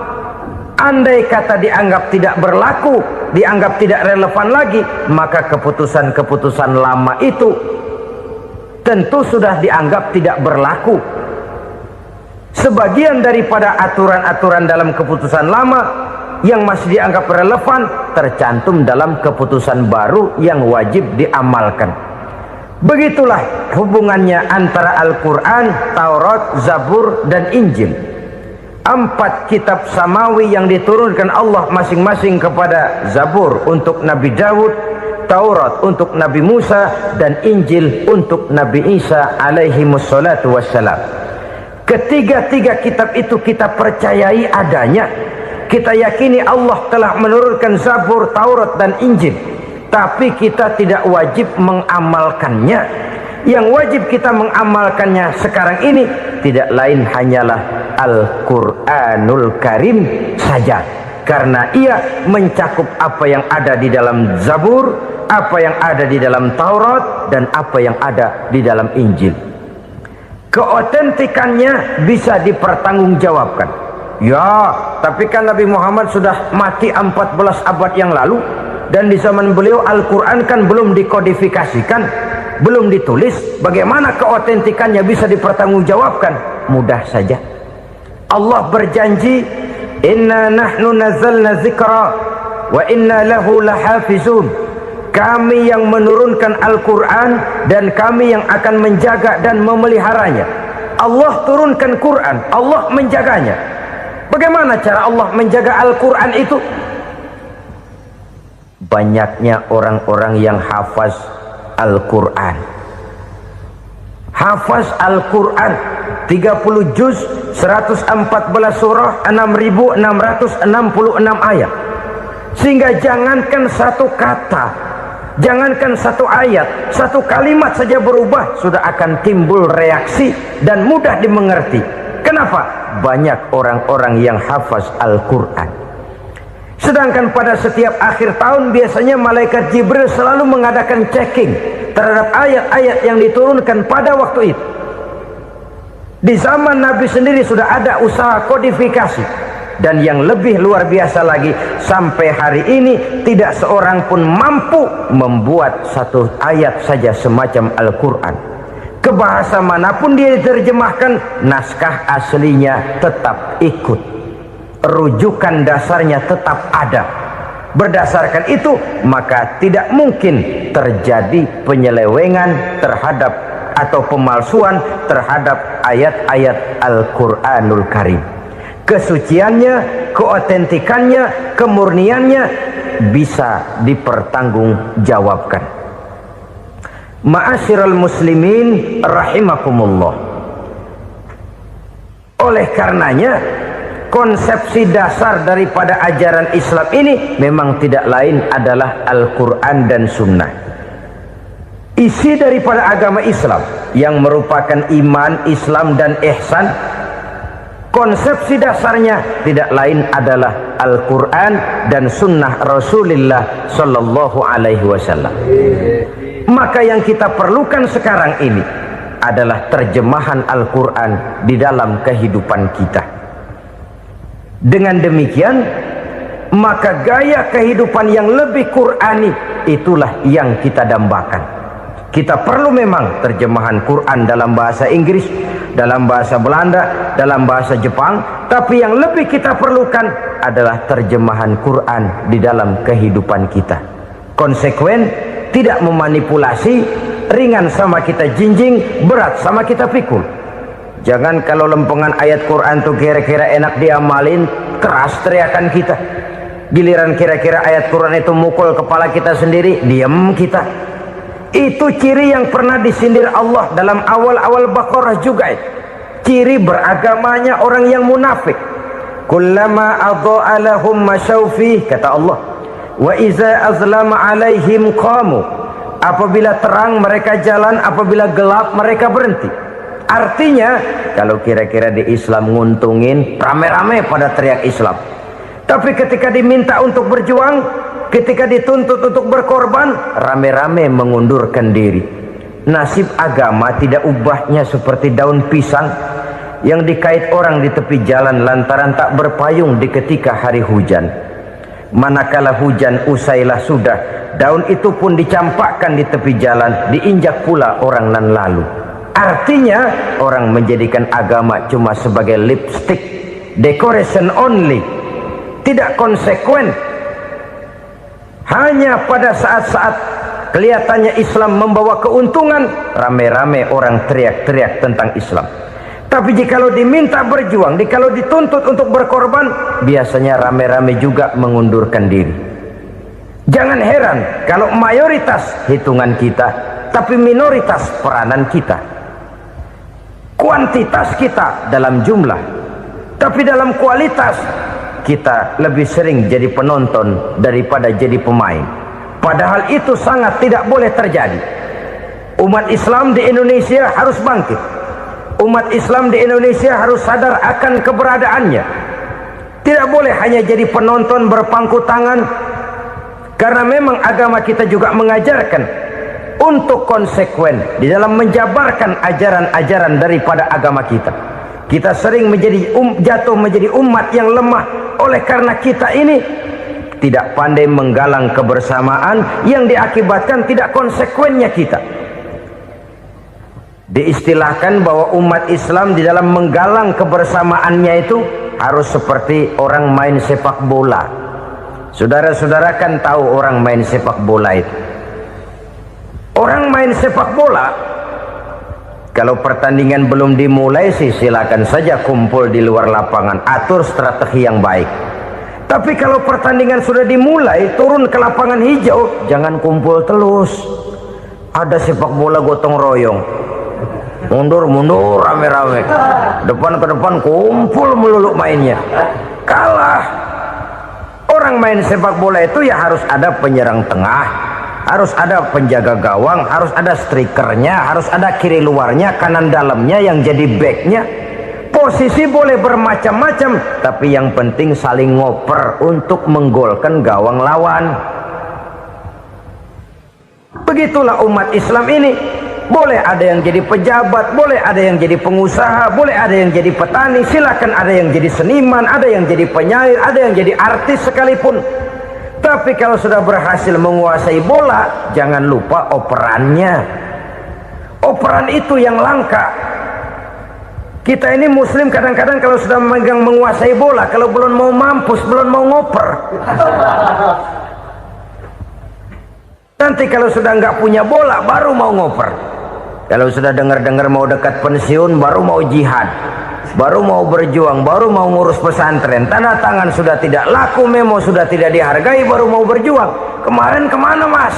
Andai kata dianggap tidak berlaku, dianggap tidak relevan lagi, maka keputusan-keputusan lama itu tentu sudah dianggap tidak berlaku. Sebagian daripada aturan-aturan dalam keputusan lama yang masih dianggap relevan tercantum dalam keputusan baru yang wajib diamalkan. Begitulah hubungannya antara Al-Quran, Taurat, Zabur, dan Injil. 4 kitab samawi yang diturunkan Allah masing-masing kepada Zabur untuk Nabi Daud, Taurat untuk Nabi Musa, dan Injil untuk Nabi Isa alaihi wassalatu wassalam. Ketiga-tiga kitab itu kita percayai adanya. Kita yakini Allah telah menurunkan Zabur, Taurat, dan Injil, tapi kita tidak wajib mengamalkannya. Yang wajib kita mengamalkannya sekarang ini tidak lain hanyalah Al-Quranul Karim saja, karena ia mencakup apa yang ada di dalam Zabur, apa yang ada di dalam Taurat, dan apa yang ada di dalam Injil. Keotentikannya bisa dipertanggungjawabkan. Ya, tapi kan Nabi Muhammad sudah mati 14 abad yang lalu, dan di zaman beliau Al-Quran kan belum dikodifikasikan, belum ditulis. Bagaimana keotentikannya bisa dipertanggungjawabkan? Mudah saja. Allah berjanji, inna nahnu nazzalna zikra wa inna lahu lahafizun. Kami yang menurunkan Al-Quran dan kami yang akan menjaga dan memeliharanya. Allah turunkan Quran, Allah menjaganya. Bagaimana cara Allah menjaga Al-Quran itu? Banyaknya orang-orang yang hafaz Al-Quran. Hafaz Al-Quran 30 juz, 114 surah, 6.666 ayat. Sehingga jangankan satu kata, jangankan satu ayat, satu kalimat saja berubah, sudah akan timbul reaksi dan mudah dimengerti. Kenapa? Banyak orang-orang yang hafaz Al-Quran. Sedangkan pada setiap akhir tahun biasanya malaikat Jibril selalu mengadakan checking terhadap ayat-ayat yang diturunkan pada waktu itu. Di zaman Nabi sendiri sudah ada usaha kodifikasi. Dan yang lebih luar biasa lagi, sampai hari ini tidak seorang pun mampu membuat satu ayat saja semacam Al-Quran. Ke bahasa manapun dia diterjemahkan, naskah aslinya tetap ikut, rujukan dasarnya tetap ada. Berdasarkan itu, maka tidak mungkin terjadi penyelewengan terhadap atau pemalsuan terhadap ayat-ayat Al-Quranul Karim. Kesuciannya, keotentikannya, kemurniannya bisa dipertanggungjawabkan. Ma'asyiral muslimin rahimakumullah. Oleh karenanya, konsepsi dasar daripada ajaran Islam ini memang tidak lain adalah Al-Quran dan Sunnah. Isi daripada agama Islam yang merupakan iman, Islam dan ihsan, konsepsi dasarnya tidak lain adalah Al-Quran dan Sunnah Rasulullah Sallallahu Alaihi Wasallam. Maka yang kita perlukan sekarang ini adalah terjemahan Al-Quran di dalam kehidupan kita. Dengan demikian, maka gaya kehidupan yang lebih Qurani itulah yang kita dambakan. Kita perlu memang terjemahan Quran dalam bahasa Inggris, dalam bahasa Belanda, dalam bahasa Jepang, tapi yang lebih kita perlukan adalah terjemahan Quran di dalam kehidupan kita. Konsekuen, tidak memanipulasi, ringan sama kita jinjing, berat sama kita pikul. Jangan kalau lempengan ayat Quran tuh kira-kira enak diamalin, keras teriakan kita. Giliran kira-kira ayat Quran itu mukul kepala kita sendiri, diam kita. Itu ciri yang pernah disindir Allah dalam awal-awal Baqarah juga. Ciri beragamanya orang yang munafik. Kullama adha'a lahum masyawfih, kata Allah. Wa iza azlama alaihim qamu. Apabila terang mereka jalan, apabila gelap mereka berhenti. Artinya, kalau kira-kira di Islam nguntungin, rame-rame pada teriak Islam. Tapi ketika diminta untuk berjuang, ketika dituntut untuk berkorban, rame-rame mengundurkan diri. Nasib agama tidak ubahnya seperti daun pisang yang dikait orang di tepi jalan lantaran tak berpayung di ketika hari hujan. Manakala hujan usailah sudah, daun itu pun dicampakkan di tepi jalan, diinjak pula orang nan lalu. Artinya, orang menjadikan agama cuma sebagai lipstick, decoration only, tidak konsekuen. Hanya pada saat-saat kelihatannya Islam membawa keuntungan, rame-rame orang teriak-teriak tentang Islam. Tapi jikalau diminta berjuang, jikalau dituntut untuk berkorban, biasanya rame-rame juga mengundurkan diri. Jangan heran kalau mayoritas hitungan kita, tapi minoritas peranan kita. Kuantitas kita dalam jumlah, tapi dalam kualitas kita lebih sering jadi penonton daripada jadi pemain. Padahal itu sangat tidak boleh terjadi. Umat Islam di Indonesia harus bangkit. Umat Islam di Indonesia harus sadar akan keberadaannya. Tidak boleh hanya jadi penonton berpangku tangan, karena memang agama kita juga mengajarkan untuk konsekuen di dalam menjabarkan ajaran-ajaran daripada agama kita. Kita sering menjadi jatuh menjadi umat yang lemah oleh karena kita ini tidak pandai menggalang kebersamaan yang diakibatkan tidak konsekuennya kita. Diistilahkan bahwa umat Islam di dalam menggalang kebersamaannya itu harus seperti orang main sepak bola. Saudara-saudara kan tahu orang main sepak bola itu. Orang main sepak bola, kalau pertandingan belum dimulai sih silakan saja kumpul di luar lapangan, atur strategi yang baik. Tapi kalau pertandingan sudah dimulai, turun ke lapangan hijau, jangan kumpul terus. Ada sepak bola gotong royong, mundur-mundur rame-rame, depan ke depan kumpul melulu mainnya. Kalah. Orang main sepak bola itu ya harus ada penyerang tengah, harus ada penjaga gawang, harus ada strikernya, harus ada kiri luarnya, kanan dalamnya yang jadi backnya. Posisi boleh bermacam-macam, tapi yang penting saling ngoper untuk menggolkan gawang lawan. Begitulah umat Islam ini. boleh ada yang jadi pejabat, boleh ada yang jadi pengusaha, boleh ada yang jadi petani, silakan ada yang jadi seniman, ada yang jadi penyair, ada yang jadi artis sekalipun. Tapi kalau sudah berhasil menguasai bola, jangan lupa operannya. Operan itu yang langka. Kita ini muslim kadang-kadang kalau sudah memegang menguasai bola, kalau belum mau mampus, belum mau ngoper. Nanti kalau sudah nggak punya bola, baru mau ngoper. Kalau sudah dengar-dengar mau dekat pensiun, baru mau jihad, baru mau berjuang, baru mau ngurus pesantren. Tanda tangan sudah tidak laku, memo sudah tidak dihargai, baru mau berjuang. Kemarin kemana, Mas?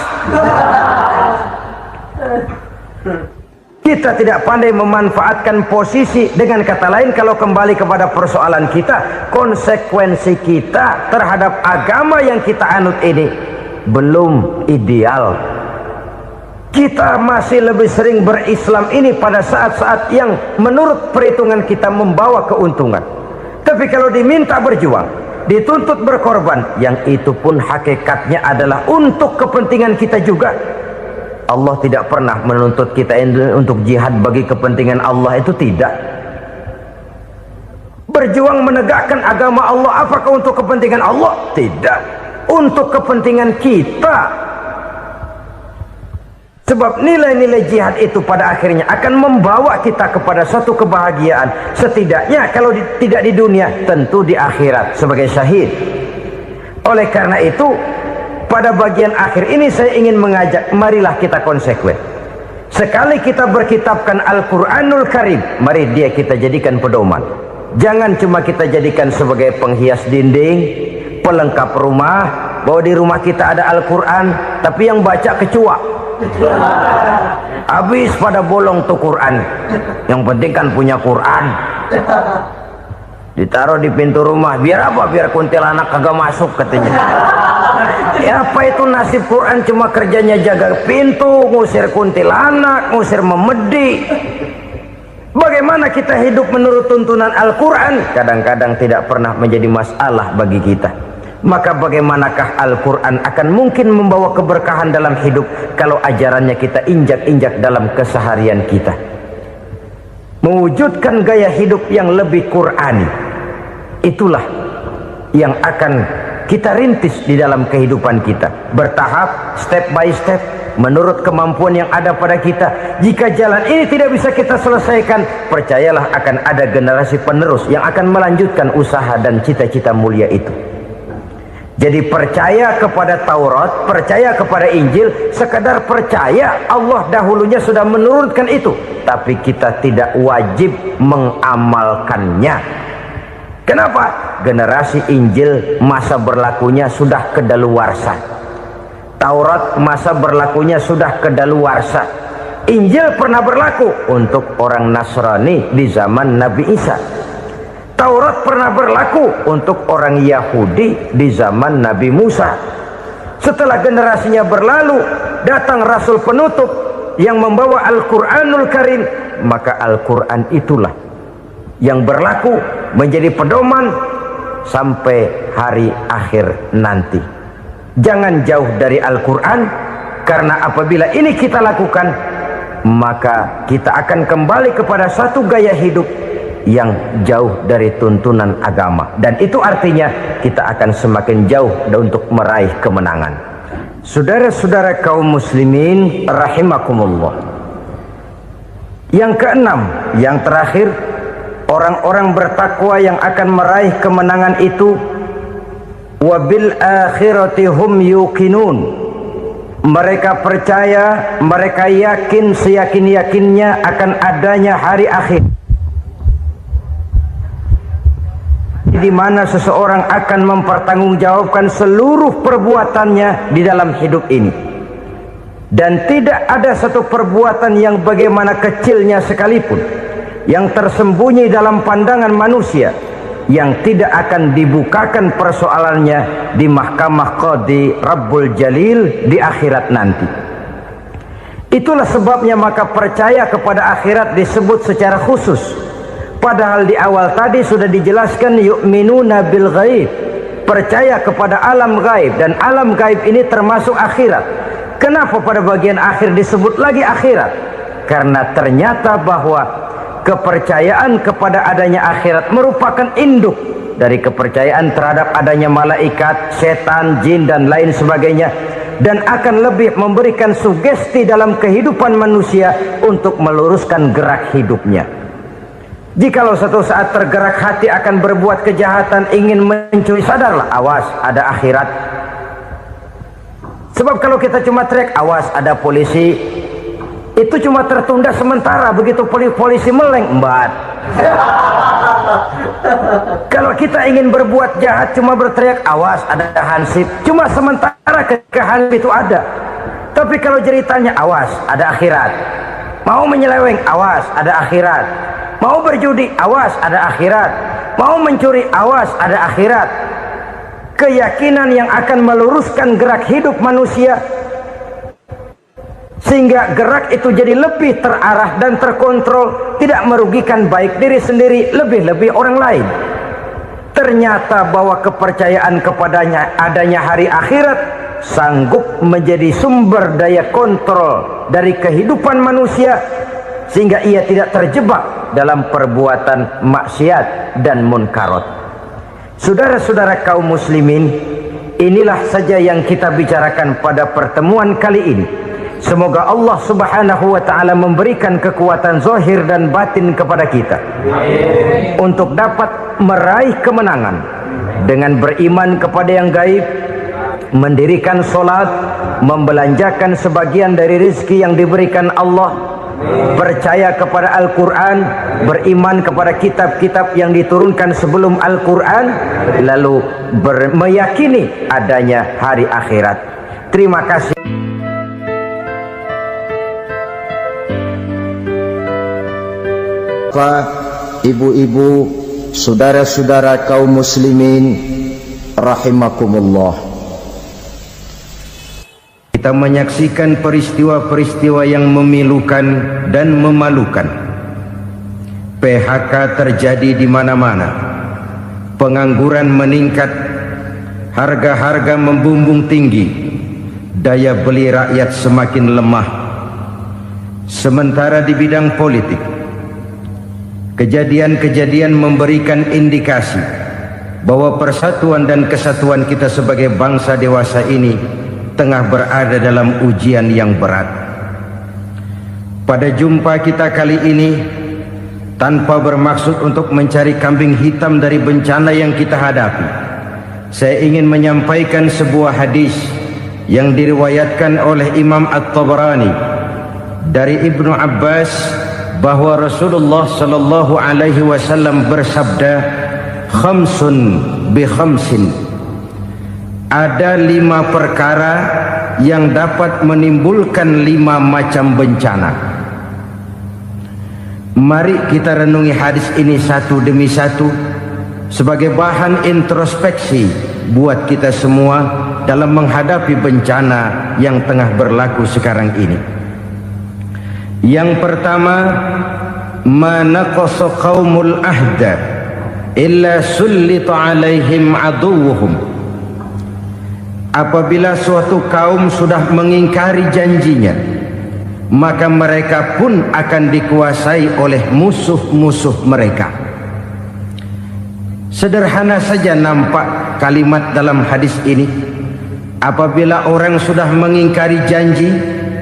Kita tidak pandai memanfaatkan posisi. Dengan kata lain, kalau kembali kepada persoalan kita, konsekuensi kita terhadap agama yang kita anut ini belum ideal. Kita masih lebih sering berislam ini pada saat-saat yang menurut perhitungan kita membawa keuntungan. Tapi kalau diminta berjuang, dituntut berkorban, yang itu pun hakikatnya adalah untuk kepentingan kita juga. Allah tidak pernah menuntut kita untuk jihad bagi kepentingan Allah, itu tidak. Berjuang menegakkan agama Allah, apakah untuk kepentingan Allah? Tidak. Untuk kepentingan kita. Sebab nilai-nilai jihad itu pada akhirnya akan membawa kita kepada suatu kebahagiaan. Setidaknya kalau tidak di dunia, tentu di akhirat sebagai syahid. Oleh karena itu, pada bagian akhir ini saya ingin mengajak, marilah kita konsekuen. Sekali kita berkitabkan Al-Quranul Karim, mari dia kita jadikan pedoman. Jangan cuma kita jadikan sebagai penghias dinding, pelengkap rumah, bahwa di rumah kita ada Al-Quran, tapi yang baca kecoa. Habis pada bolong tuh Quran. Yang penting kan punya Quran. Ditaruh di pintu rumah, biar apa? Biar kuntilanak kagak masuk katanya. Ya apa itu nasib Quran, cuma kerjanya jaga pintu, ngusir kuntilanak, ngusir memedi. Bagaimana kita hidup menurut tuntunan Al-Quran? Kadang-kadang tidak pernah menjadi masalah bagi kita. Maka bagaimanakah Al-Quran akan mungkin membawa keberkahan dalam hidup kalau ajarannya kita injak-injak dalam keseharian kita? Mewujudkan gaya hidup yang lebih Qurani, itulah yang akan kita rintis di dalam kehidupan kita, bertahap, step by step, menurut kemampuan yang ada pada kita. Jika jalan ini tidak bisa kita selesaikan, percayalah akan ada generasi penerus yang akan melanjutkan usaha dan cita-cita mulia itu. Jadi percaya kepada Taurat, percaya kepada Injil, sekadar percaya Allah dahulunya sudah menurunkan itu, tapi kita tidak wajib mengamalkannya. Kenapa? Generasi Injil masa berlakunya sudah kedaluarsa. Taurat masa berlakunya sudah kedaluarsa. Injil pernah berlaku untuk orang Nasrani di zaman Nabi Isa. Taurat pernah berlaku untuk orang Yahudi di zaman Nabi Musa. Setelah generasinya berlalu, datang Rasul penutup yang membawa Al-Quranul Karim, maka Al-Quran itulah yang berlaku menjadi pedoman sampai hari akhir nanti. Jangan jauh dari Al-Quran, karena apabila ini kita lakukan, maka kita akan kembali kepada satu gaya hidup yang jauh dari tuntunan agama, dan itu artinya kita akan semakin jauh untuk meraih kemenangan. Saudara-saudara kaum muslimin rahimakumullah, yang keenam, yang terakhir, orang-orang bertakwa yang akan meraih kemenangan itu wabil akhirati hum yuqinun. Mereka percaya, mereka yakin seyakin-yakinnya akan adanya hari akhir, di mana seseorang akan mempertanggungjawabkan seluruh perbuatannya di dalam hidup ini, dan tidak ada satu perbuatan yang bagaimana kecilnya sekalipun yang tersembunyi dalam pandangan manusia yang tidak akan dibukakan persoalannya di mahkamah Qadi Rabbul Jalil di akhirat nanti. Itulah sebabnya maka percaya kepada akhirat disebut secara khusus. Padahal di awal tadi sudah dijelaskan yu'minuna bil ghaib, percaya kepada alam gaib, dan alam gaib ini termasuk akhirat. Kenapa pada bagian akhir disebut lagi akhirat? karena ternyata bahwa kepercayaan kepada adanya akhirat merupakan induk dari kepercayaan terhadap adanya malaikat, setan, jin dan lain sebagainya, dan akan lebih memberikan sugesti dalam kehidupan manusia untuk meluruskan gerak hidupnya. Jikalau satu saat tergerak hati akan berbuat kejahatan, ingin mencuri, sadarlah, awas ada akhirat. Sebab kalau kita cuma teriak awas ada polisi, itu cuma tertunda sementara, begitu polisi meleng embat. Kalau kita ingin berbuat jahat cuma berteriak awas ada hansip, cuma sementara ketika hansip itu ada. Tapi kalau ceritanya awas ada akhirat, mau menyeleweng awas ada akhirat, mau berjudi awas ada akhirat, mau mencuri awas ada akhirat. Keyakinan yang akan meluruskan gerak hidup manusia sehingga gerak itu jadi lebih terarah dan terkontrol, tidak merugikan baik diri sendiri, lebih-lebih orang lain. Ternyata bahwa kepercayaan kepadanya adanya hari akhirat sanggup menjadi sumber daya kontrol dari kehidupan manusia, sehingga ia tidak terjebak dalam perbuatan maksiat dan munkarat. Saudara-saudara kaum muslimin, inilah saja yang kita bicarakan pada pertemuan kali ini. Semoga Allah subhanahu wa ta'ala memberikan kekuatan zahir dan batin kepada kita untuk dapat meraih kemenangan dengan beriman kepada yang gaib, mendirikan solat, membelanjakan sebagian dari rezeki yang diberikan Allah, percaya kepada Al-Quran, beriman kepada kitab-kitab yang diturunkan sebelum Al-Quran, lalu meyakini adanya hari akhirat. Terima kasih. Ibu-ibu, saudara-saudara kaum muslimin rahimakumullah, kita menyaksikan peristiwa-peristiwa yang memilukan dan memalukan. PHK terjadi di mana-mana, pengangguran meningkat, harga-harga membumbung tinggi, daya beli rakyat semakin lemah. Sementara di bidang politik, kejadian-kejadian memberikan indikasi bahwa persatuan dan kesatuan kita sebagai bangsa dewasa ini tengah berada dalam ujian yang berat. Pada jumpa kita kali ini, tanpa bermaksud untuk mencari kambing hitam dari bencana yang kita hadapi, saya ingin menyampaikan sebuah hadis yang diriwayatkan oleh Imam At-Tabarani dari Ibnu Abbas, bahwa Rasulullah sallallahu alaihi wasallam bersabda, khamsun bi khamsin, ada 5 perkara yang dapat menimbulkan 5 macam bencana. Mari kita renungi hadis ini satu demi satu sebagai bahan introspeksi buat kita semua dalam menghadapi bencana yang tengah berlaku sekarang ini. Yang pertama, manaqasa qaumul ahda illa sullita alaihim aduwuhum. Apabila suatu kaum sudah mengingkari janjinya, maka mereka pun akan dikuasai oleh musuh-musuh mereka. Sederhana saja nampak kalimat dalam hadis ini. Apabila orang sudah mengingkari janji,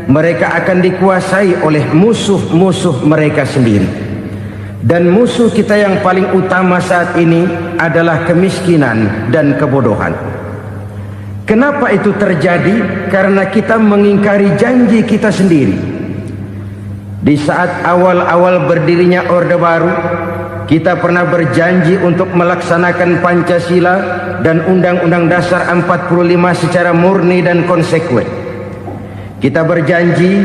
mereka akan dikuasai oleh musuh-musuh mereka sendiri. Dan musuh kita yang paling utama saat ini adalah kemiskinan dan kebodohan. Kenapa itu terjadi? Karena kita mengingkari janji kita sendiri. Di saat awal-awal berdirinya Orde Baru, kita pernah berjanji untuk melaksanakan Pancasila dan Undang-Undang Dasar 45 secara murni dan konsekuen. Kita berjanji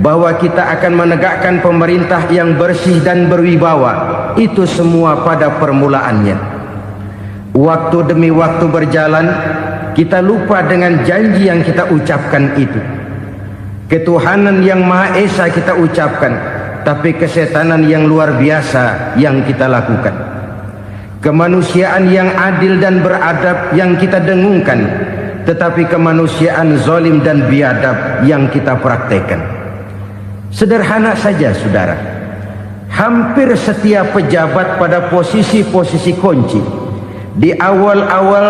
bahwa kita akan menegakkan pemerintah yang bersih dan berwibawa. Itu semua pada permulaannya. Waktu demi waktu berjalan, kita lupa dengan janji yang kita ucapkan itu. Ketuhanan yang Maha Esa kita ucapkan, tapi kesetanan yang luar biasa yang kita lakukan. Kemanusiaan yang adil dan beradab yang kita dengungkan, tetapi kemanusiaan zalim dan biadab yang kita praktekkan. Sederhana saja saudara, hampir setiap pejabat pada posisi-posisi kunci, di awal-awal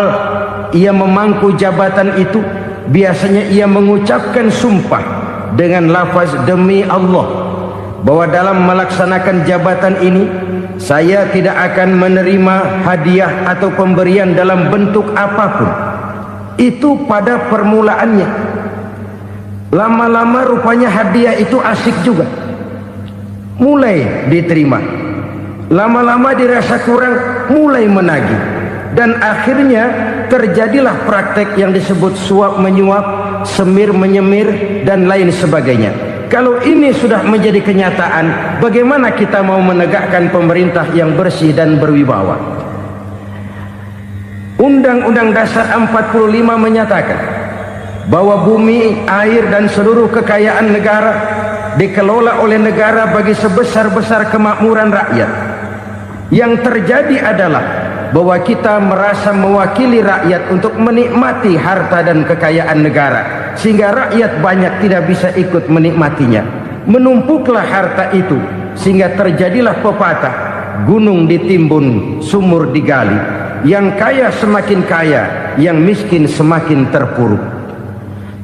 ia memangku jabatan itu, biasanya ia mengucapkan sumpah dengan lafaz demi Allah, bahwa dalam melaksanakan jabatan ini saya tidak akan menerima hadiah atau pemberian dalam bentuk apapun. Itu pada permulaannya. Lama-lama rupanya hadiah itu asik juga, mulai diterima. Lama-lama dirasa kurang, mulai menagih. Dan akhirnya terjadilah praktek yang disebut suap menyuap, semir menyemir, dan lain sebagainya. Kalau ini sudah menjadi kenyataan, bagaimana kita mau menegakkan pemerintah yang bersih dan berwibawa? Undang-Undang Dasar 45 menyatakan bahwa bumi, air, dan seluruh kekayaan negara dikelola oleh negara bagi sebesar-besar kemakmuran rakyat. Yang terjadi adalah bahwa kita merasa mewakili rakyat untuk menikmati harta dan kekayaan negara, sehingga rakyat banyak tidak bisa ikut menikmatinya. Menumpuklah harta itu sehingga terjadilah pepatah, gunung ditimbun, sumur digali. Yang kaya semakin kaya, yang miskin semakin terpuruk.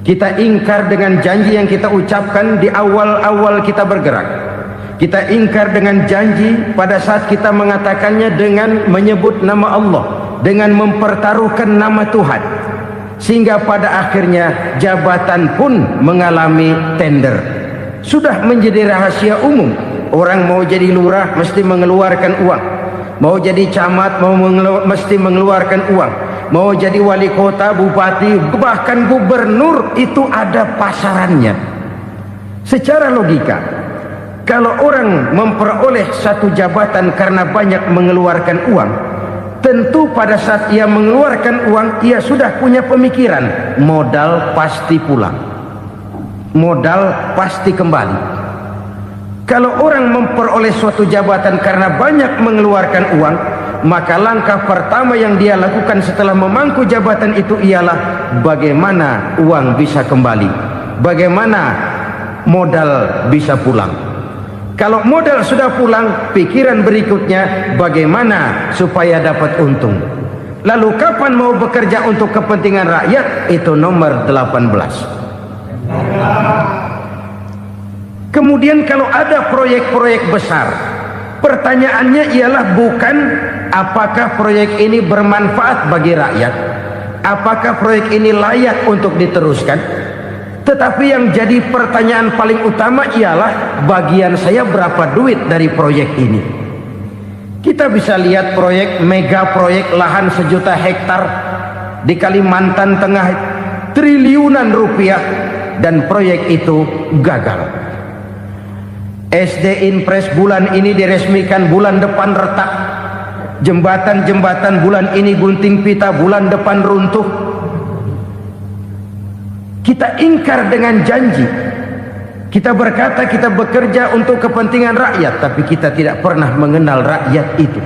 Kita ingkar dengan janji yang kita ucapkan di awal-awal kita bergerak. Kita ingkar dengan janji pada saat kita mengatakannya dengan menyebut nama Allah, dengan mempertaruhkan nama Tuhan. Sehingga pada akhirnya jabatan pun mengalami tender. Sudah menjadi rahasia umum. Orang mau jadi lurah mesti mengeluarkan uang. Mau jadi camat mesti mengeluarkan uang. Mau jadi wali kota, bupati, bahkan gubernur, itu ada pasarannya. Secara logika, kalau orang memperoleh satu jabatan karena banyak mengeluarkan uang, tentu pada saat ia mengeluarkan uang, ia sudah punya pemikiran, modal pasti pulang, modal pasti kembali. Kalau orang memperoleh suatu jabatan karena banyak mengeluarkan uang, maka langkah pertama yang dia lakukan setelah memangku jabatan itu ialah bagaimana uang bisa kembali, bagaimana modal bisa pulang. Kalau modal sudah pulang, pikiran berikutnya bagaimana supaya dapat untung. Lalu kapan mau bekerja untuk kepentingan rakyat? Itu nomor 18. Kemudian kalau ada proyek-proyek besar, pertanyaannya ialah bukan apakah proyek ini bermanfaat bagi rakyat, apakah proyek ini layak untuk diteruskan, tetapi yang jadi pertanyaan paling utama ialah bagian saya berapa duit dari proyek ini. Kita bisa lihat proyek, mega proyek lahan 1 juta hektar di Kalimantan Tengah, triliunan rupiah, dan proyek itu gagal. SD Impres bulan ini diresmikan, bulan depan retak. Jembatan-jembatan bulan ini gunting pita, bulan depan runtuh. Kita ingkar dengan janji. Kita berkata kita bekerja untuk kepentingan rakyat, tapi kita tidak pernah mengenal rakyat itu.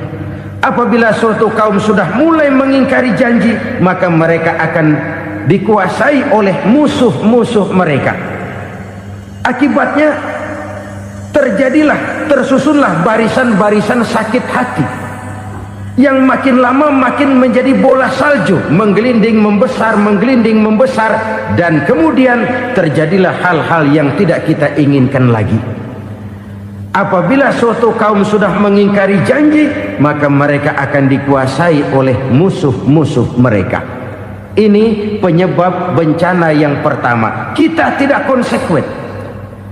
Apabila suatu kaum sudah mulai mengingkari janji, maka mereka akan dikuasai oleh musuh-musuh mereka. Akibatnya tersusunlah barisan-barisan sakit hati yang makin lama makin menjadi bola salju, menggelinding membesar, dan kemudian terjadilah hal-hal yang tidak kita inginkan lagi. Apabila suatu kaum sudah mengingkari janji, maka mereka akan dikuasai oleh musuh-musuh mereka. Ini penyebab bencana yang pertama. Kita tidak konsekuen.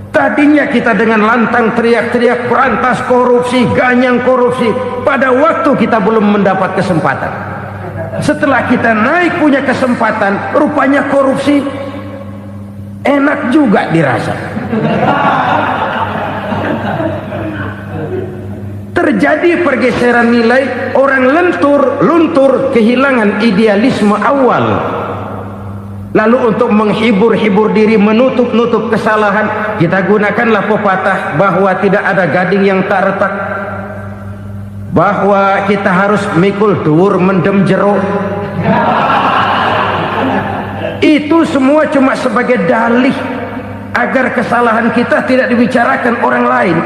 Tadinya kita dengan lantang teriak-teriak berantas korupsi, ganyang korupsi. Pada waktu kita belum mendapat kesempatan. Setelah kita naik punya kesempatan, rupanya korupsi enak juga dirasa. Terjadi pergeseran nilai, orang luntur, kehilangan idealisme awal. Lalu untuk menghibur diri, menutup kesalahan, kita gunakanlah pepatah bahwa tidak ada gading yang tak retak, bahwa kita harus mikul dhuwur mendem jero. Itu semua cuma sebagai dalih agar kesalahan kita tidak dibicarakan orang lain.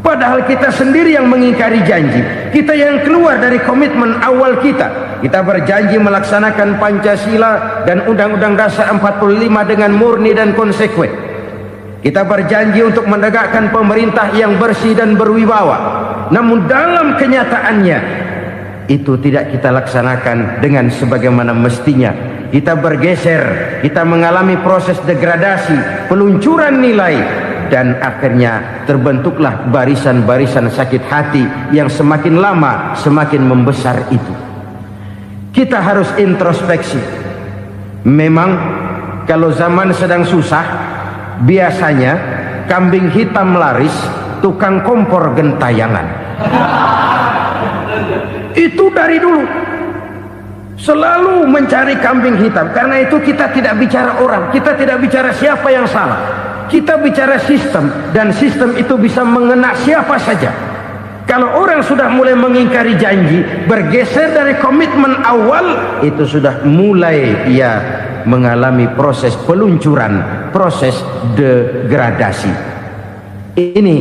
Padahal kita sendiri yang mengingkari janji. Kita yang keluar dari komitmen awal kita. Kita berjanji melaksanakan Pancasila dan Undang-Undang Dasar 45 dengan murni dan konsekuen. Kita berjanji untuk menegakkan pemerintah yang bersih dan berwibawa. Namun dalam kenyataannya itu tidak kita laksanakan dengan sebagaimana mestinya. Kita bergeser, kita mengalami proses degradasi, peluncuran nilai, dan akhirnya terbentuklah barisan-barisan sakit hati yang semakin lama semakin membesar itu. Kita harus introspeksi. Memang kalau zaman sedang susah, biasanya kambing hitam laris, tukang kompor gentayangan. Itu dari dulu selalu mencari kambing hitam. Karena itu kita tidak bicara orang, kita tidak bicara siapa yang salah, kita bicara sistem, dan sistem itu bisa mengena siapa saja. Kalau orang sudah mulai mengingkari janji, bergeser dari komitmen awal, itu sudah mulai ia mengalami proses peluncuran, proses degradasi. Ini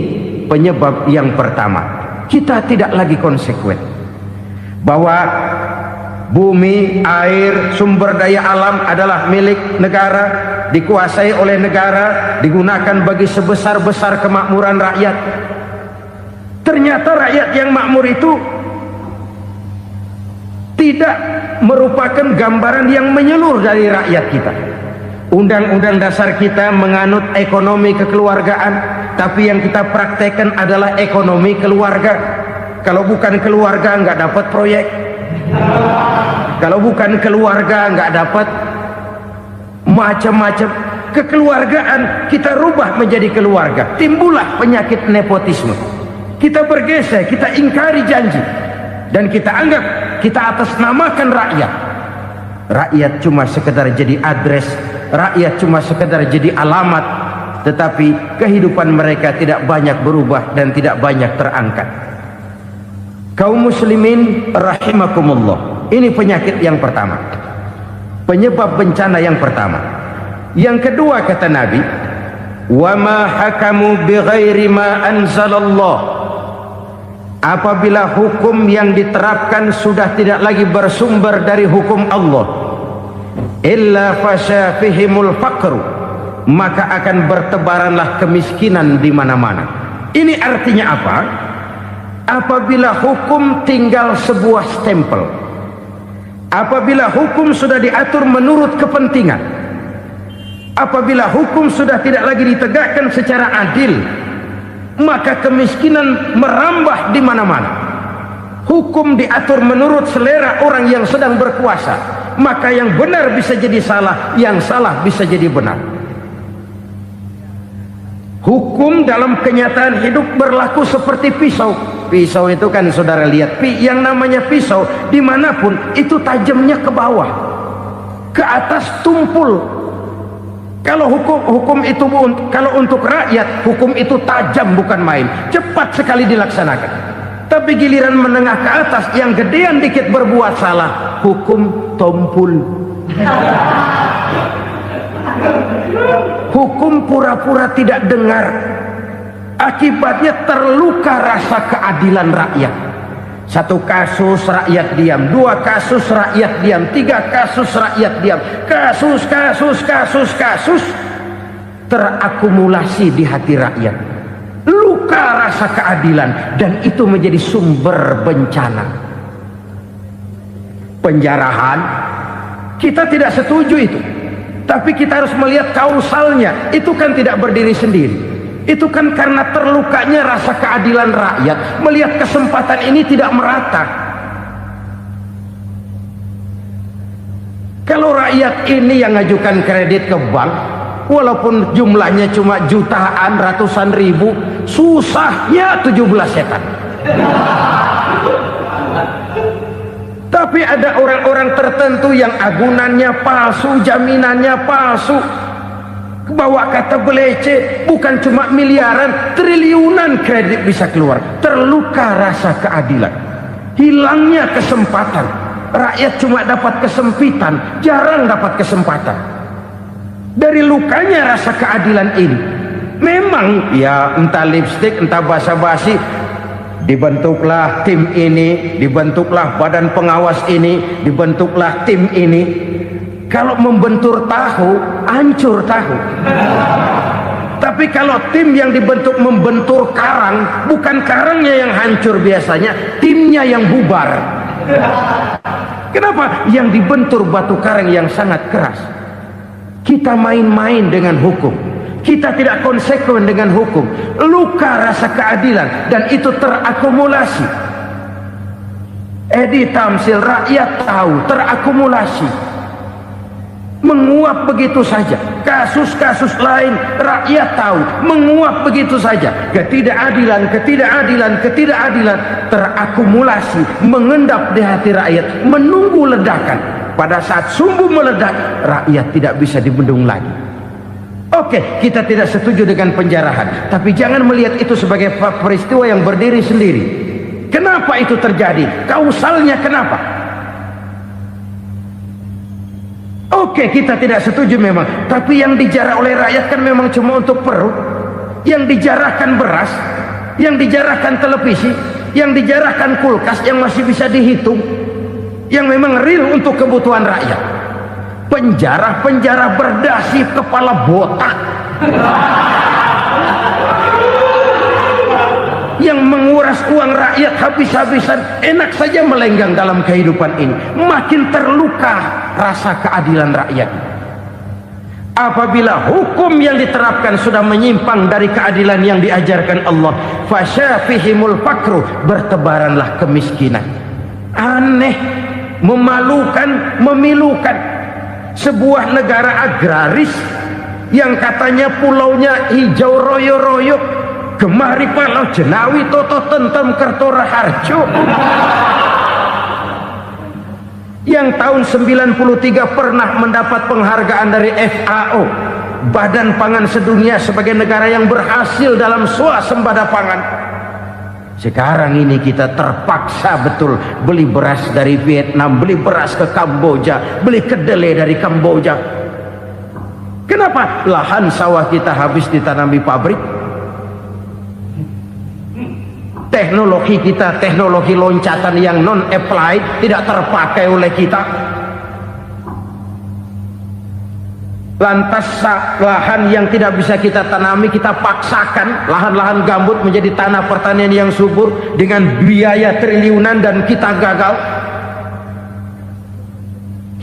penyebab yang pertama. Kita tidak lagi konsekuen bahwa bumi, air, sumber daya alam adalah milik negara, dikuasai oleh negara, digunakan bagi sebesar-besar kemakmuran rakyat. Ternyata rakyat yang makmur itu tidak merupakan gambaran yang menyeluruh dari rakyat kita. Undang-undang dasar kita menganut ekonomi kekeluargaan, tapi yang kita praktekkan adalah ekonomi keluarga. Kalau bukan keluarga nggak dapat proyek, kalau bukan keluarga nggak dapat macam-macam. Kekeluargaan kita rubah menjadi keluarga, timbullah penyakit nepotisme. Kita bergeser, kita ingkari janji, dan kita anggap kita atasnamakan rakyat. Rakyat cuma sekedar jadi address, rakyat cuma sekedar jadi alamat, tetapi kehidupan mereka tidak banyak berubah dan tidak banyak terangkat. Kaum muslimin rahimakumullah, ini penyakit yang pertama, penyebab bencana yang pertama. Yang kedua, kata Nabi, wa ma hakamu bighairi ma anzalallah. Apabila hukum yang diterapkan sudah tidak lagi bersumber dari hukum Allah, illa fasya fihimul faqru, maka akan bertebaranlah kemiskinan di mana-mana. Ini artinya apa? Apabila hukum tinggal sebuah stempel, apabila hukum sudah diatur menurut kepentingan, apabila hukum sudah tidak lagi ditegakkan secara adil, maka kemiskinan merambah di mana-mana. Hukum diatur menurut selera orang yang sedang berkuasa, maka yang benar bisa jadi salah, yang salah bisa jadi benar. Hukum dalam kenyataan hidup berlaku seperti pisau. Pisau itu kan saudara lihat, yang namanya pisau dimanapun itu tajamnya ke bawah, ke atas tumpul. Kalau hukum itu, kalau untuk rakyat, hukum itu tajam bukan main, cepat sekali dilaksanakan. Tapi giliran menengah ke atas, yang gedean dikit berbuat salah, hukum tompul. Hukum pura-pura tidak dengar. Akibatnya terluka rasa keadilan rakyat. Satu kasus rakyat diam, dua kasus rakyat diam, tiga kasus rakyat diam, kasus terakumulasi di hati rakyat. Luka rasa keadilan, dan itu menjadi sumber bencana. Penjarahan, kita tidak setuju itu, tapi kita harus melihat kausalnya. Itu kan tidak berdiri sendiri. Itu kan karena terlukanya rasa keadilan rakyat, melihat kesempatan ini tidak merata. Kalau rakyat ini yang ngajukan kredit ke bank, walaupun jumlahnya cuma jutaan, ratusan ribu, susahnya 17 setan. Tapi ada orang-orang tertentu yang agunannya palsu, jaminannya palsu, bawa kata belece, bukan cuma miliaran, triliunan kredit bisa keluar. Terluka rasa keadilan, hilangnya kesempatan. Rakyat cuma dapat kesempitan, jarang dapat kesempatan. Dari lukanya rasa keadilan ini. Memang ya entah lipstik, entah basa-basi, dibentuklah tim ini, dibentuklah badan pengawas ini, dibentuklah tim ini. Kalau membentur tahu, hancur tahu. Tapi kalau tim yang dibentuk membentur karang, bukan karangnya yang hancur biasanya, timnya yang bubar. Kenapa? Yang dibentur batu karang yang sangat keras. Kita main-main dengan hukum, kita tidak konsekuen dengan hukum, luka rasa keadilan, dan itu terakumulasi. Edi Tamsil, rakyat tahu, terakumulasi, menguap begitu saja. Kasus-kasus lain rakyat tahu, menguap begitu saja. Ketidakadilan, ketidakadilan, ketidakadilan terakumulasi, mengendap di hati rakyat, menunggu ledakan. Pada saat sumbu meledak, rakyat tidak bisa dibendung lagi. Oke, kita tidak setuju dengan penjarahan, tapi jangan melihat itu sebagai peristiwa yang berdiri sendiri. Kenapa itu terjadi? Kausalnya kenapa? Oke, kita tidak setuju memang, tapi yang dijarah oleh rakyat kan memang cuma untuk perut. Yang dijarahkan beras, yang dijarahkan televisi, yang dijarahkan kulkas yang masih bisa dihitung, yang memang real untuk kebutuhan rakyat. Penjara-penjara berdasi kepala botak yang menguras uang rakyat habis-habisan, enak saja melenggang dalam kehidupan ini. Makin terluka rasa keadilan rakyat. Apabila hukum yang diterapkan sudah menyimpang dari keadilan yang diajarkan Allah, fasyafihimul fakru, bertebaranlah kemiskinan. Aneh, memalukan, memilukan. Sebuah negara agraris yang katanya pulaunya hijau royo-royo, Gemari Palau Jenawi Toto Tentem Kertora Harjo, yang tahun 93 pernah mendapat penghargaan dari FAO, Badan Pangan Sedunia, sebagai negara yang berhasil dalam swasembada pangan. Sekarang ini kita terpaksa betul beli beras dari Vietnam, beli beras ke Kamboja, beli kedelai dari Kamboja. Kenapa? Lahan sawah kita habis ditanami pabrik. Teknologi kita, teknologi loncatan yang non-applied, tidak terpakai oleh kita. Lantas lahan yang tidak bisa kita tanami, kita paksakan lahan-lahan gambut menjadi tanah pertanian yang subur dengan biaya triliunan, dan kita gagal.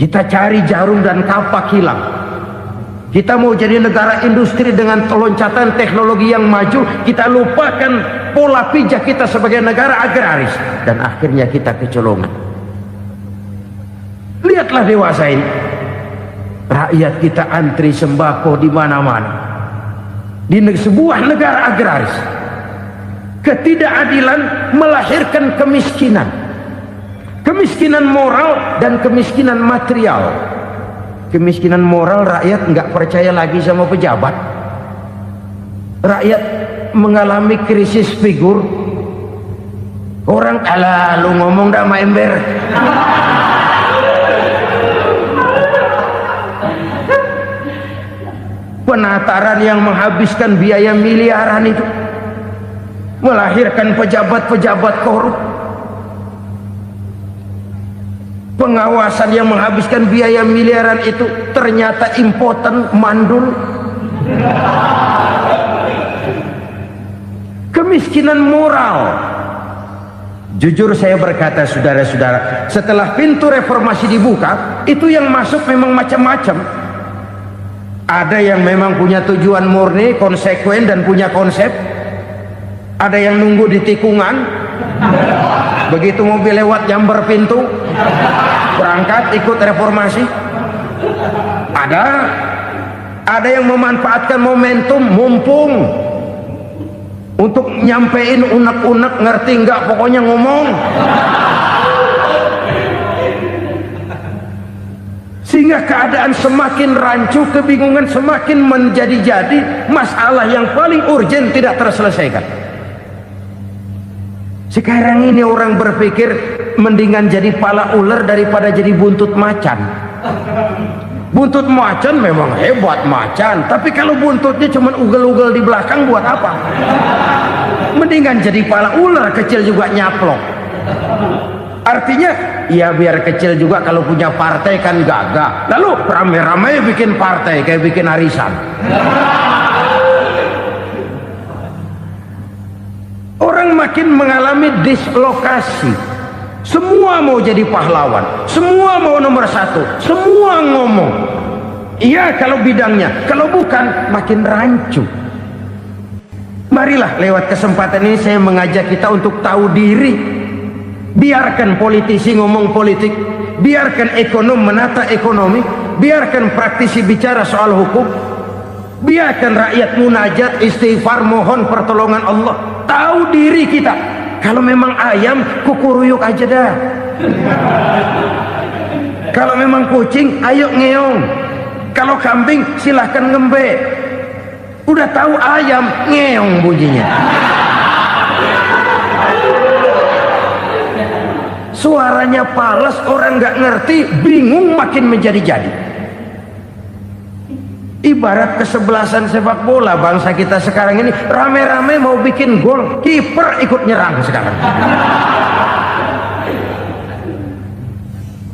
Kita cari jarum dan kapak hilang. Kita mau jadi negara industri dengan loncatan teknologi yang maju, kita lupakan pola pijak kita sebagai negara agraris, dan akhirnya kita kecolongan. Lihatlah dewasa ini. Rakyat kita antri sembako di mana-mana. Di sebuah negara agraris, ketidakadilan melahirkan kemiskinan. Kemiskinan moral dan kemiskinan material. Kemiskinan moral, rakyat nggak percaya lagi sama pejabat. Rakyat mengalami krisis figur. Orang, alah lu ngomong dah sama ember. Penataran yang menghabiskan biaya miliaran itu melahirkan pejabat-pejabat korup. Pengawasan yang menghabiskan biaya miliaran itu ternyata impoten, mandul. Kemiskinan moral. Jujur saya berkata, saudara-saudara, setelah pintu reformasi dibuka, itu yang masuk memang macam-macam. Ada yang memang punya tujuan murni, konsekuen, dan punya konsep. Ada yang nunggu di tikungan, begitu mobil lewat nyamber pintu, berangkat ikut reformasi. Ada yang memanfaatkan momentum, mumpung, untuk nyampein unek-unek, ngerti nggak, pokoknya ngomong. Sehingga keadaan semakin rancu, kebingungan semakin menjadi-jadi, masalah yang paling urgen tidak terselesaikan. Sekarang ini orang berpikir mendingan jadi pala ular daripada jadi buntut macan. Buntut macan memang hebat macan, tapi kalau buntutnya cuma ugel-ugel di belakang buat apa? Mendingan jadi pala ular kecil juga nyaplok. Artinya ya biar kecil juga kalau punya partai kan gagah. Lalu rame-rame bikin partai kayak bikin arisan. Orang makin mengalami dislokasi. Semua mau jadi pahlawan, semua mau nomor satu, semua ngomong iya kalau bidangnya, kalau bukan makin rancu. Marilah lewat kesempatan ini saya mengajak kita untuk tahu diri. Biarkan politisi ngomong politik, biarkan ekonom menata ekonomi, biarkan praktisi bicara soal hukum, biarkan rakyat munajat, istighfar, mohon pertolongan Allah. Tahu diri kita. Kalau memang ayam, kukuruyuk aja dah. Kalau memang kucing, ayo ngeong. Kalau kambing, silahkan ngembe. Udah tahu ayam, ngeong bunyinya. Suaranya palas, orang nggak ngerti, bingung, makin menjadi-jadi. Ibarat kesebelasan sepak bola bangsa kita sekarang ini, rame-rame mau bikin gol, kiper ikut nyerang sekarang.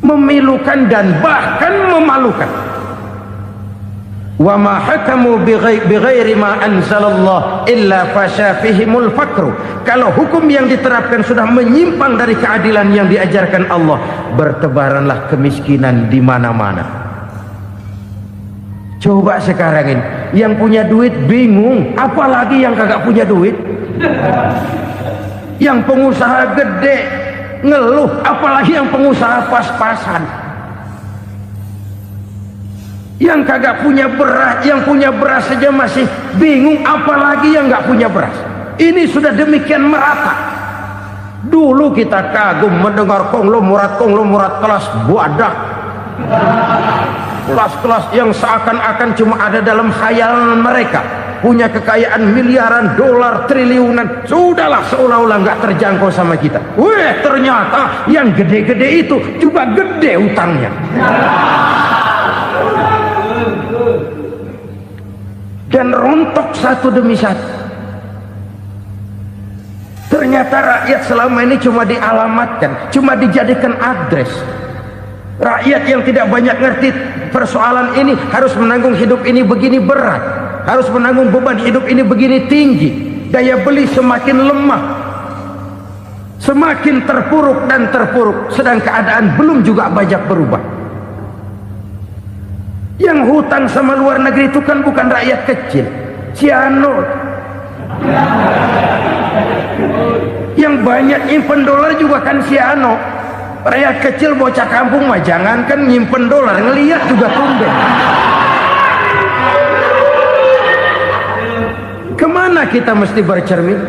Memilukan dan bahkan memalukan. Wa ma hakamu bighairi ma anzalallah illa fasyafihimul fakru. Kalau hukum yang diterapkan sudah menyimpang dari keadilan yang diajarkan Allah, bertebaranlah kemiskinan di mana-mana. Coba sekarang ini yang punya duit bingung, apalagi yang kagak punya duit. Yang pengusaha gede ngeluh, apalagi yang pengusaha pas-pasan. Yang kagak punya beras, yang punya beras saja masih bingung, apalagi yang nggak punya beras. Ini sudah demikian merata. Dulu kita kagum mendengar konglomerat kelas buadak, kelas-kelas yang seakan-akan cuma ada dalam khayalan mereka, punya kekayaan miliaran dolar, triliunan. Sudahlah, seolah-olah nggak terjangkau sama kita. Weh, ternyata yang gede-gede itu juga gede utangnya. Dan rontok satu demi satu. Ternyata rakyat selama ini cuma dialamatkan, cuma dijadikan adres. Rakyat yang tidak banyak ngerti persoalan ini harus menanggung hidup ini begini berat, harus menanggung beban hidup ini begini tinggi, daya beli semakin lemah, semakin terpuruk dan terpuruk, sedang keadaan belum juga banyak berubah. Yang hutang sama luar negeri itu kan bukan rakyat kecil, Ciano. Yang banyak nyimpen dolar juga kan Ciano. Rakyat kecil bocah kampung mah jangankan nyimpen dolar, ngelihat juga tumben. Kemana kita mesti bercermin?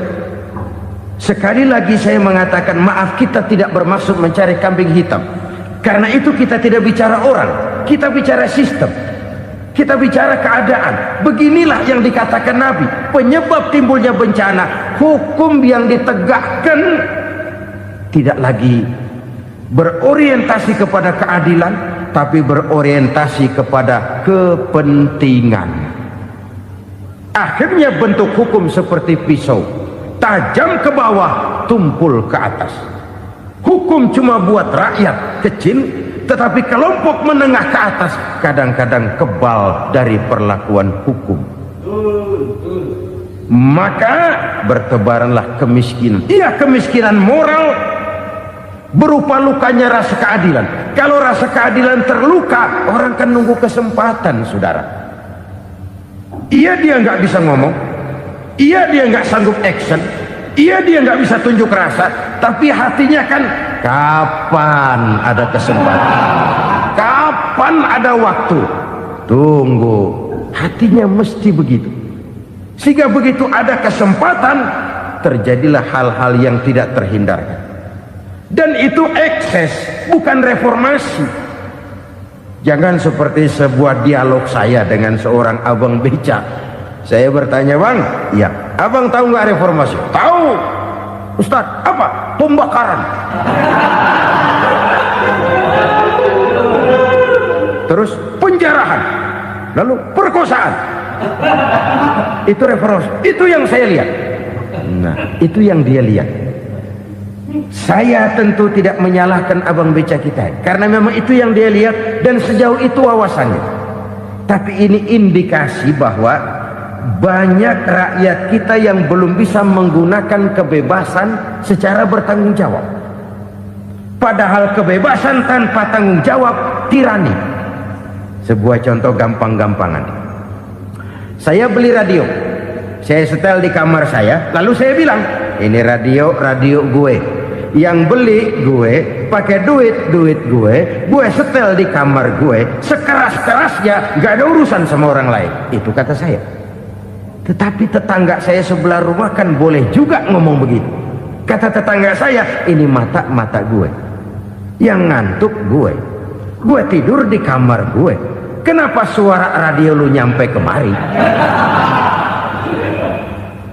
Sekali lagi saya mengatakan maaf, kita tidak bermaksud mencari kambing hitam. Karena itu kita tidak bicara orang, kita bicara sistem, kita bicara keadaan. Beginilah yang dikatakan Nabi, penyebab timbulnya bencana, hukum yang ditegakkan tidak lagi berorientasi kepada keadilan, tapi berorientasi kepada kepentingan. Akhirnya bentuk hukum seperti pisau, tajam ke bawah, tumpul ke atas. Hukum cuma buat rakyat kecil, tetapi kelompok menengah ke atas kadang-kadang kebal dari perlakuan hukum. Maka bertebaranlah kemiskinan. Iya, kemiskinan moral berupa lukanya rasa keadilan. Kalau rasa keadilan terluka, orang kan nunggu kesempatan, saudara. Iya, dia nggak bisa ngomong, iya dia nggak sanggup action, iya dia nggak bisa tunjuk rasa, tapi hatinya kan kapan ada kesempatan, kapan ada waktu, tunggu. Hatinya mesti begitu, sehingga begitu ada kesempatan terjadilah hal-hal yang tidak terhindarkan. Dan itu ekses, bukan reformasi. Jangan seperti sebuah dialog saya dengan seorang abang beca. Saya bertanya, bang, iya, abang tahu nggak reformasi? Tahu. Ustaz, apa? Pembakaran. Terus penjarahan, lalu perkosaan. Itu referensi, itu yang saya lihat. Nah, itu yang dia lihat. Saya tentu tidak menyalahkan abang beca kita, karena memang itu yang dia lihat dan sejauh itu wawasannya. Tapi ini indikasi bahwa banyak rakyat kita yang belum bisa menggunakan kebebasan secara bertanggung jawab. Padahal kebebasan tanpa tanggung jawab tirani. Sebuah contoh gampang-gampangan. Saya beli radio, saya setel di kamar saya, lalu saya bilang, ini radio gue. Yang beli gue, pakai duit gue setel di kamar gue, sekeras-kerasnya, gak ada urusan sama orang lain. Itu kata saya. Tetapi tetangga saya sebelah rumah kan boleh juga ngomong begitu. Kata tetangga saya, ini mata gue, yang ngantuk gue tidur di kamar gue, kenapa suara radio lu nyampe kemari?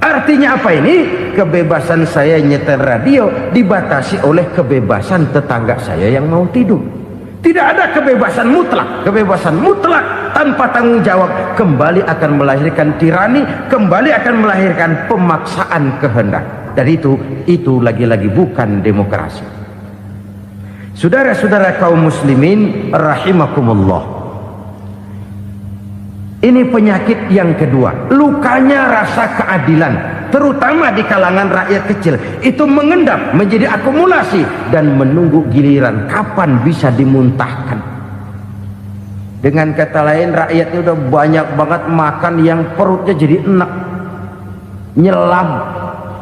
Artinya apa ini? Kebebasan saya nyetel radio dibatasi oleh kebebasan tetangga saya yang mau tidur. Tidak ada kebebasan mutlak. Kebebasan mutlak tanpa tanggung jawab kembali akan melahirkan tirani, kembali akan melahirkan pemaksaan kehendak. Dan itu lagi-lagi bukan demokrasi. Saudara-saudara kaum muslimin rahimakumullah. Ini penyakit yang kedua, lukanya rasa keadilan, terutama di kalangan rakyat kecil. Itu mengendap menjadi akumulasi dan menunggu giliran kapan bisa dimuntahkan. Dengan kata lain, rakyatnya udah banyak banget makan yang perutnya jadi enak, nyelam.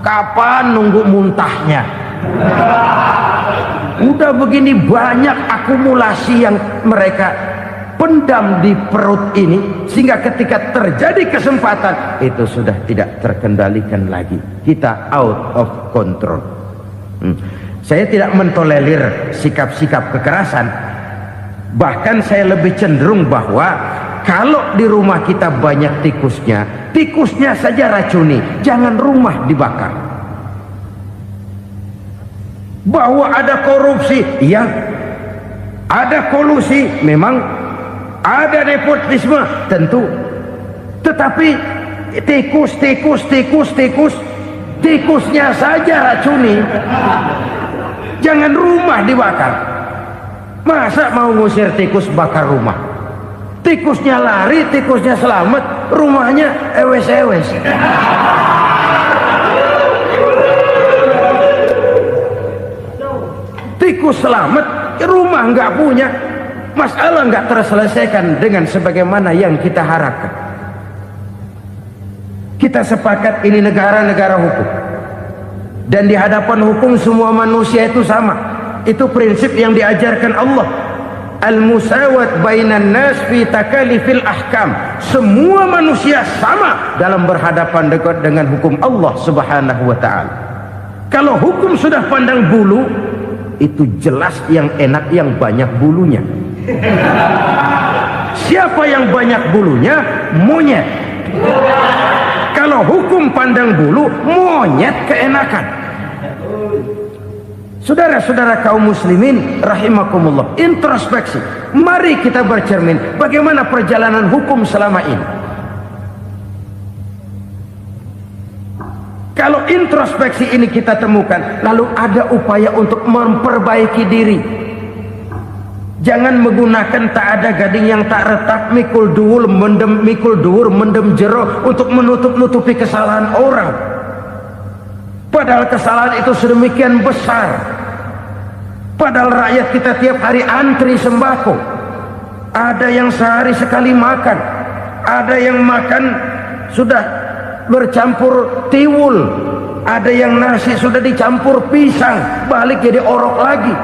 Kapan nunggu muntahnya? Udah begini banyak akumulasi yang mereka pendam di perut ini, sehingga ketika terjadi kesempatan itu sudah tidak terkendalikan lagi. Kita out of control. Saya tidak mentolerir sikap-sikap kekerasan. Bahkan saya lebih cenderung bahwa kalau di rumah kita banyak tikusnya saja racuni, jangan rumah dibakar. Bahwa ada korupsi, ya, ada kolusi, memang ada nepotisme, tentu. Tetapi tikusnya saja racuni, jangan rumah dibakar. Masa mau ngusir tikus bakar rumah? Tikusnya lari, tikusnya selamat, rumahnya ewes-ewes. Tikus selamat, rumah nggak punya. Masalah nggak terselesaikan dengan sebagaimana yang kita harapkan. Kita sepakat ini negara hukum, dan di hadapan hukum semua manusia itu sama. Itu prinsip yang diajarkan Allah. Al-musawat bainan nas fi takalifil ahkam. Semua manusia sama dalam berhadapan dengan hukum Allah Subhanahu wa ta'ala. Kalau hukum sudah pandang bulu, itu jelas yang enak yang banyak bulunya. Siapa yang banyak bulunya? Monyet. Kalau hukum pandang bulu, monyet keenakan. Saudara-saudara kaum muslimin rahimakumullah, introspeksi. Mari kita bercermin bagaimana perjalanan hukum selama ini. Kalau introspeksi ini kita temukan, lalu ada upaya untuk memperbaiki diri. Jangan menggunakan tak ada gading yang tak retak, mikul duwur mendem jero untuk menutup-nutupi kesalahan orang. Padahal kesalahan itu sedemikian besar. Padahal rakyat kita tiap hari antri sembako. Ada yang sehari sekali makan, ada yang makan sudah bercampur tiwul, ada yang nasi sudah dicampur pisang, balik jadi orok lagi.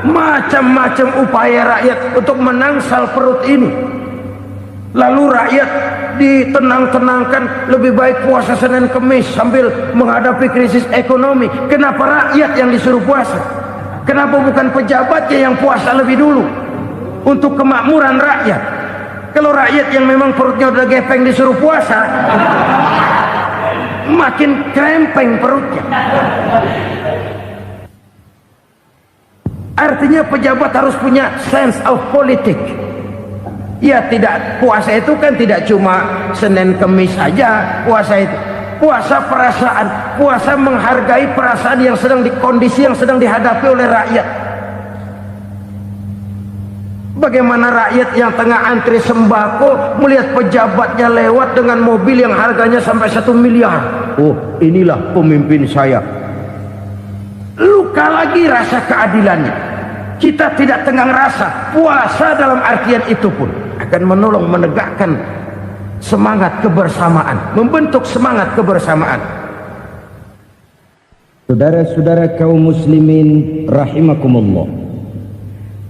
Macam-macam upaya rakyat untuk menangsal perut ini. Lalu rakyat ditenang-tenangkan, lebih baik puasa Senin Kemis sambil menghadapi krisis ekonomi. Kenapa rakyat yang disuruh puasa? Kenapa bukan pejabatnya yang puasa lebih dulu untuk kemakmuran rakyat? Kalau rakyat yang memang perutnya udah gepeng disuruh puasa, makin krempeng perutnya. Artinya pejabat harus punya sense of politik. Ya, tidak, puasa itu kan tidak cuma Senin Kemis saja puasa itu. Puasa perasaan, puasa menghargai perasaan yang sedang kondisi yang sedang dihadapi oleh rakyat. Bagaimana rakyat yang tengah antri sembako melihat pejabatnya lewat dengan mobil yang harganya sampai 1 miliar. Oh, inilah pemimpin saya. Luka lagi rasa keadilannya. Kita tidak tenggang rasa. Puasa dalam artian itu pun akan menolong menegakkan semangat kebersamaan, membentuk semangat kebersamaan. Saudara-saudara kaum muslimin rahimakumullah,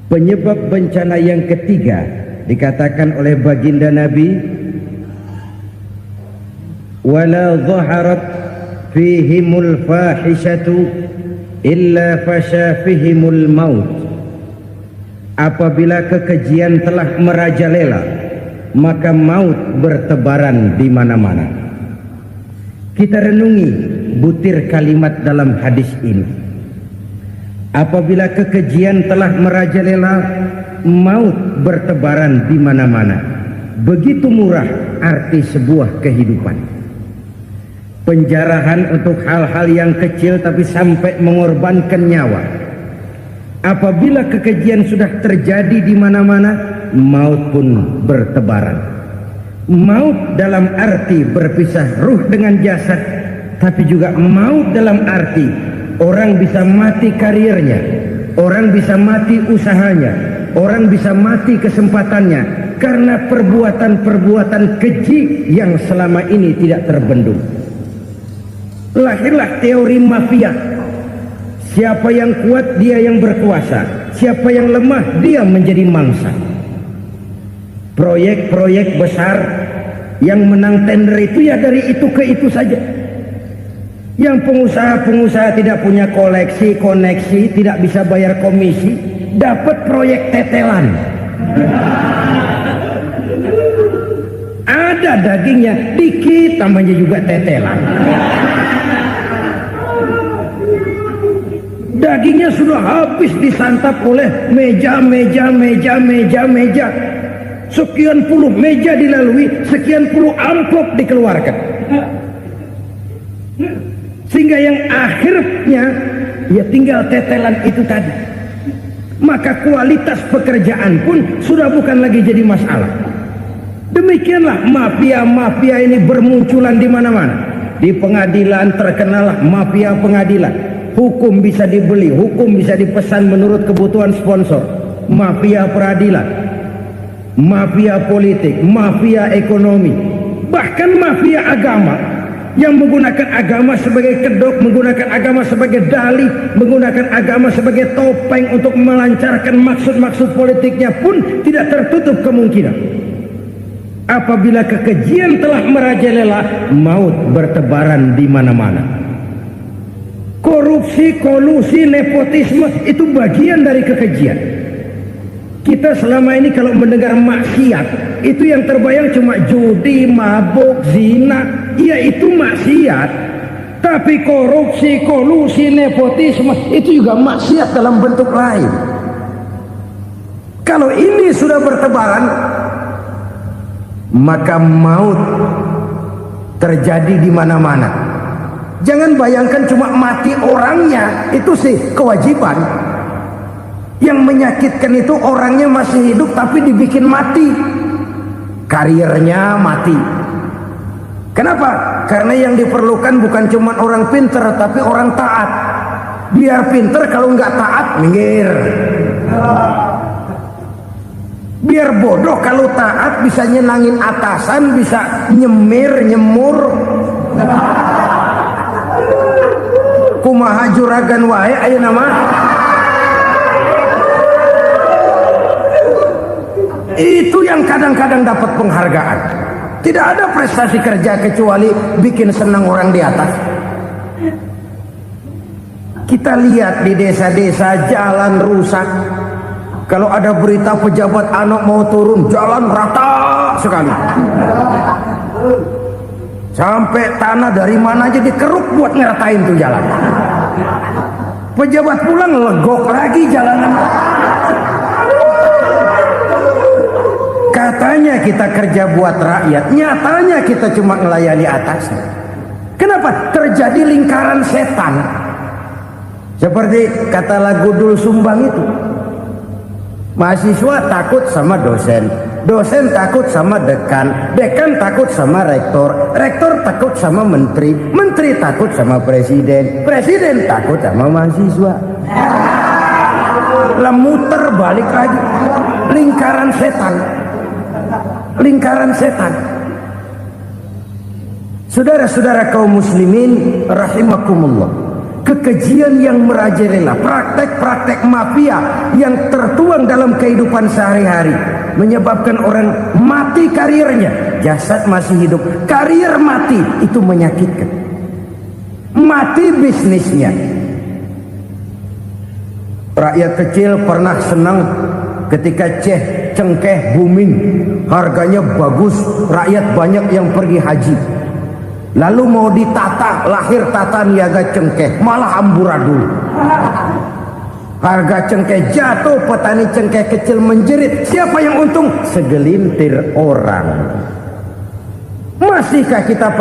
penyebab bencana yang ketiga dikatakan oleh baginda Nabi, wala dhaharat fihimul fahishatu illa fasha fihimul maut. Apabila kekejian telah merajalela, maka maut bertebaran di mana-mana. Kita renungi butir kalimat dalam hadis ini. Apabila kekejian telah merajalela, maut bertebaran di mana-mana. Begitu murah arti sebuah kehidupan. Penjarahan untuk hal-hal yang kecil tapi sampai mengorbankan nyawa. Apabila kekejian sudah terjadi di mana-mana, maut pun bertebaran. Maut dalam arti berpisah ruh dengan jasad, tapi juga maut dalam arti orang bisa mati karirnya, orang bisa mati usahanya, orang bisa mati kesempatannya karena perbuatan-perbuatan keji yang selama ini tidak terbendung. Lahirlah teori mafia. Siapa yang kuat dia yang berkuasa, siapa yang lemah dia menjadi mangsa. Proyek-proyek besar yang menang tender itu ya dari itu ke itu saja. Yang pengusaha-pengusaha tidak punya koleksi, koneksi, tidak bisa bayar komisi, dapat proyek tetelan. Ada dagingnya, dikit tambahnya juga tetelan. Dagingnya sudah habis disantap oleh meja. Sekian puluh meja dilalui, sekian puluh amplop dikeluarkan. Sehingga yang akhirnya ya tinggal tetelan itu tadi. Maka kualitas pekerjaan pun sudah bukan lagi jadi masalah. Demikianlah mafia-mafia ini bermunculan di mana-mana. Di pengadilan terkenallah mafia pengadilan. Hukum bisa dibeli, hukum bisa dipesan menurut kebutuhan sponsor. Mafia peradilan, mafia politik, mafia ekonomi, bahkan mafia agama yang menggunakan agama sebagai kedok, menggunakan agama sebagai dalih, menggunakan agama sebagai topeng untuk melancarkan maksud-maksud politiknya pun tidak tertutup kemungkinan. Apabila kekejian telah merajalela, maut bertebaran di mana-mana. Korupsi, kolusi, nepotisme itu bagian dari kekejian. Kita selama ini kalau mendengar maksiat, itu yang terbayang cuma judi, mabuk, zina. Ya itu maksiat. Tapi korupsi, kolusi, nepotisme itu juga maksiat dalam bentuk lain. Kalau ini sudah bertebaran, maka maut terjadi di mana-mana. Jangan bayangkan cuma mati orangnya, itu sih kewajiban. Yang menyakitkan itu orangnya masih hidup tapi dibikin mati, karirnya mati. Kenapa? Karena yang diperlukan bukan cuma orang pinter tapi orang taat. Biar pinter, kalau nggak taat minggir. Biar bodoh, kalau taat bisa nyenangin atasan, bisa nyemir, nyemur. Kumaha juragan wae ayo nama. Itu yang kadang-kadang dapat penghargaan. Tidak ada prestasi kerja kecuali bikin senang orang di atas. Kita lihat di desa-desa jalan rusak. Kalau ada berita pejabat anak mau turun, jalan rata sekali. Sampai tanah dari mana aja dikeruk buat ngeratain tuh jalan. Pejabat pulang legok lagi jalanan. Katanya kita kerja buat rakyat, nyatanya kita cuma melayani atasnya. Kenapa? Terjadi lingkaran setan. Seperti kata lagu Dul Sumbang itu. Mahasiswa takut sama dosen, dosen takut sama dekan, dekan takut sama rektor, rektor takut sama menteri, menteri takut sama presiden, presiden takut sama mahasiswa. Lah muter balik lagi. Lingkaran setan. Lingkaran setan. Saudara-saudara kaum muslimin rahimakumullah, kekejian yang merajalela, praktek-praktek mafia yang tertuang dalam kehidupan sehari-hari menyebabkan orang mati karirnya, jasad masih hidup, karir mati, itu menyakitkan. Mati bisnisnya. Rakyat kecil pernah senang ketika cengkeh booming, harganya bagus, rakyat banyak yang pergi haji. Lalu mau ditata, lahir tata niaga cengkeh, malah amburadul. Harga cengkeh jatuh, petani cengkeh kecil menjerit. Siapa yang untung? Segelintir orang. Masihkah kita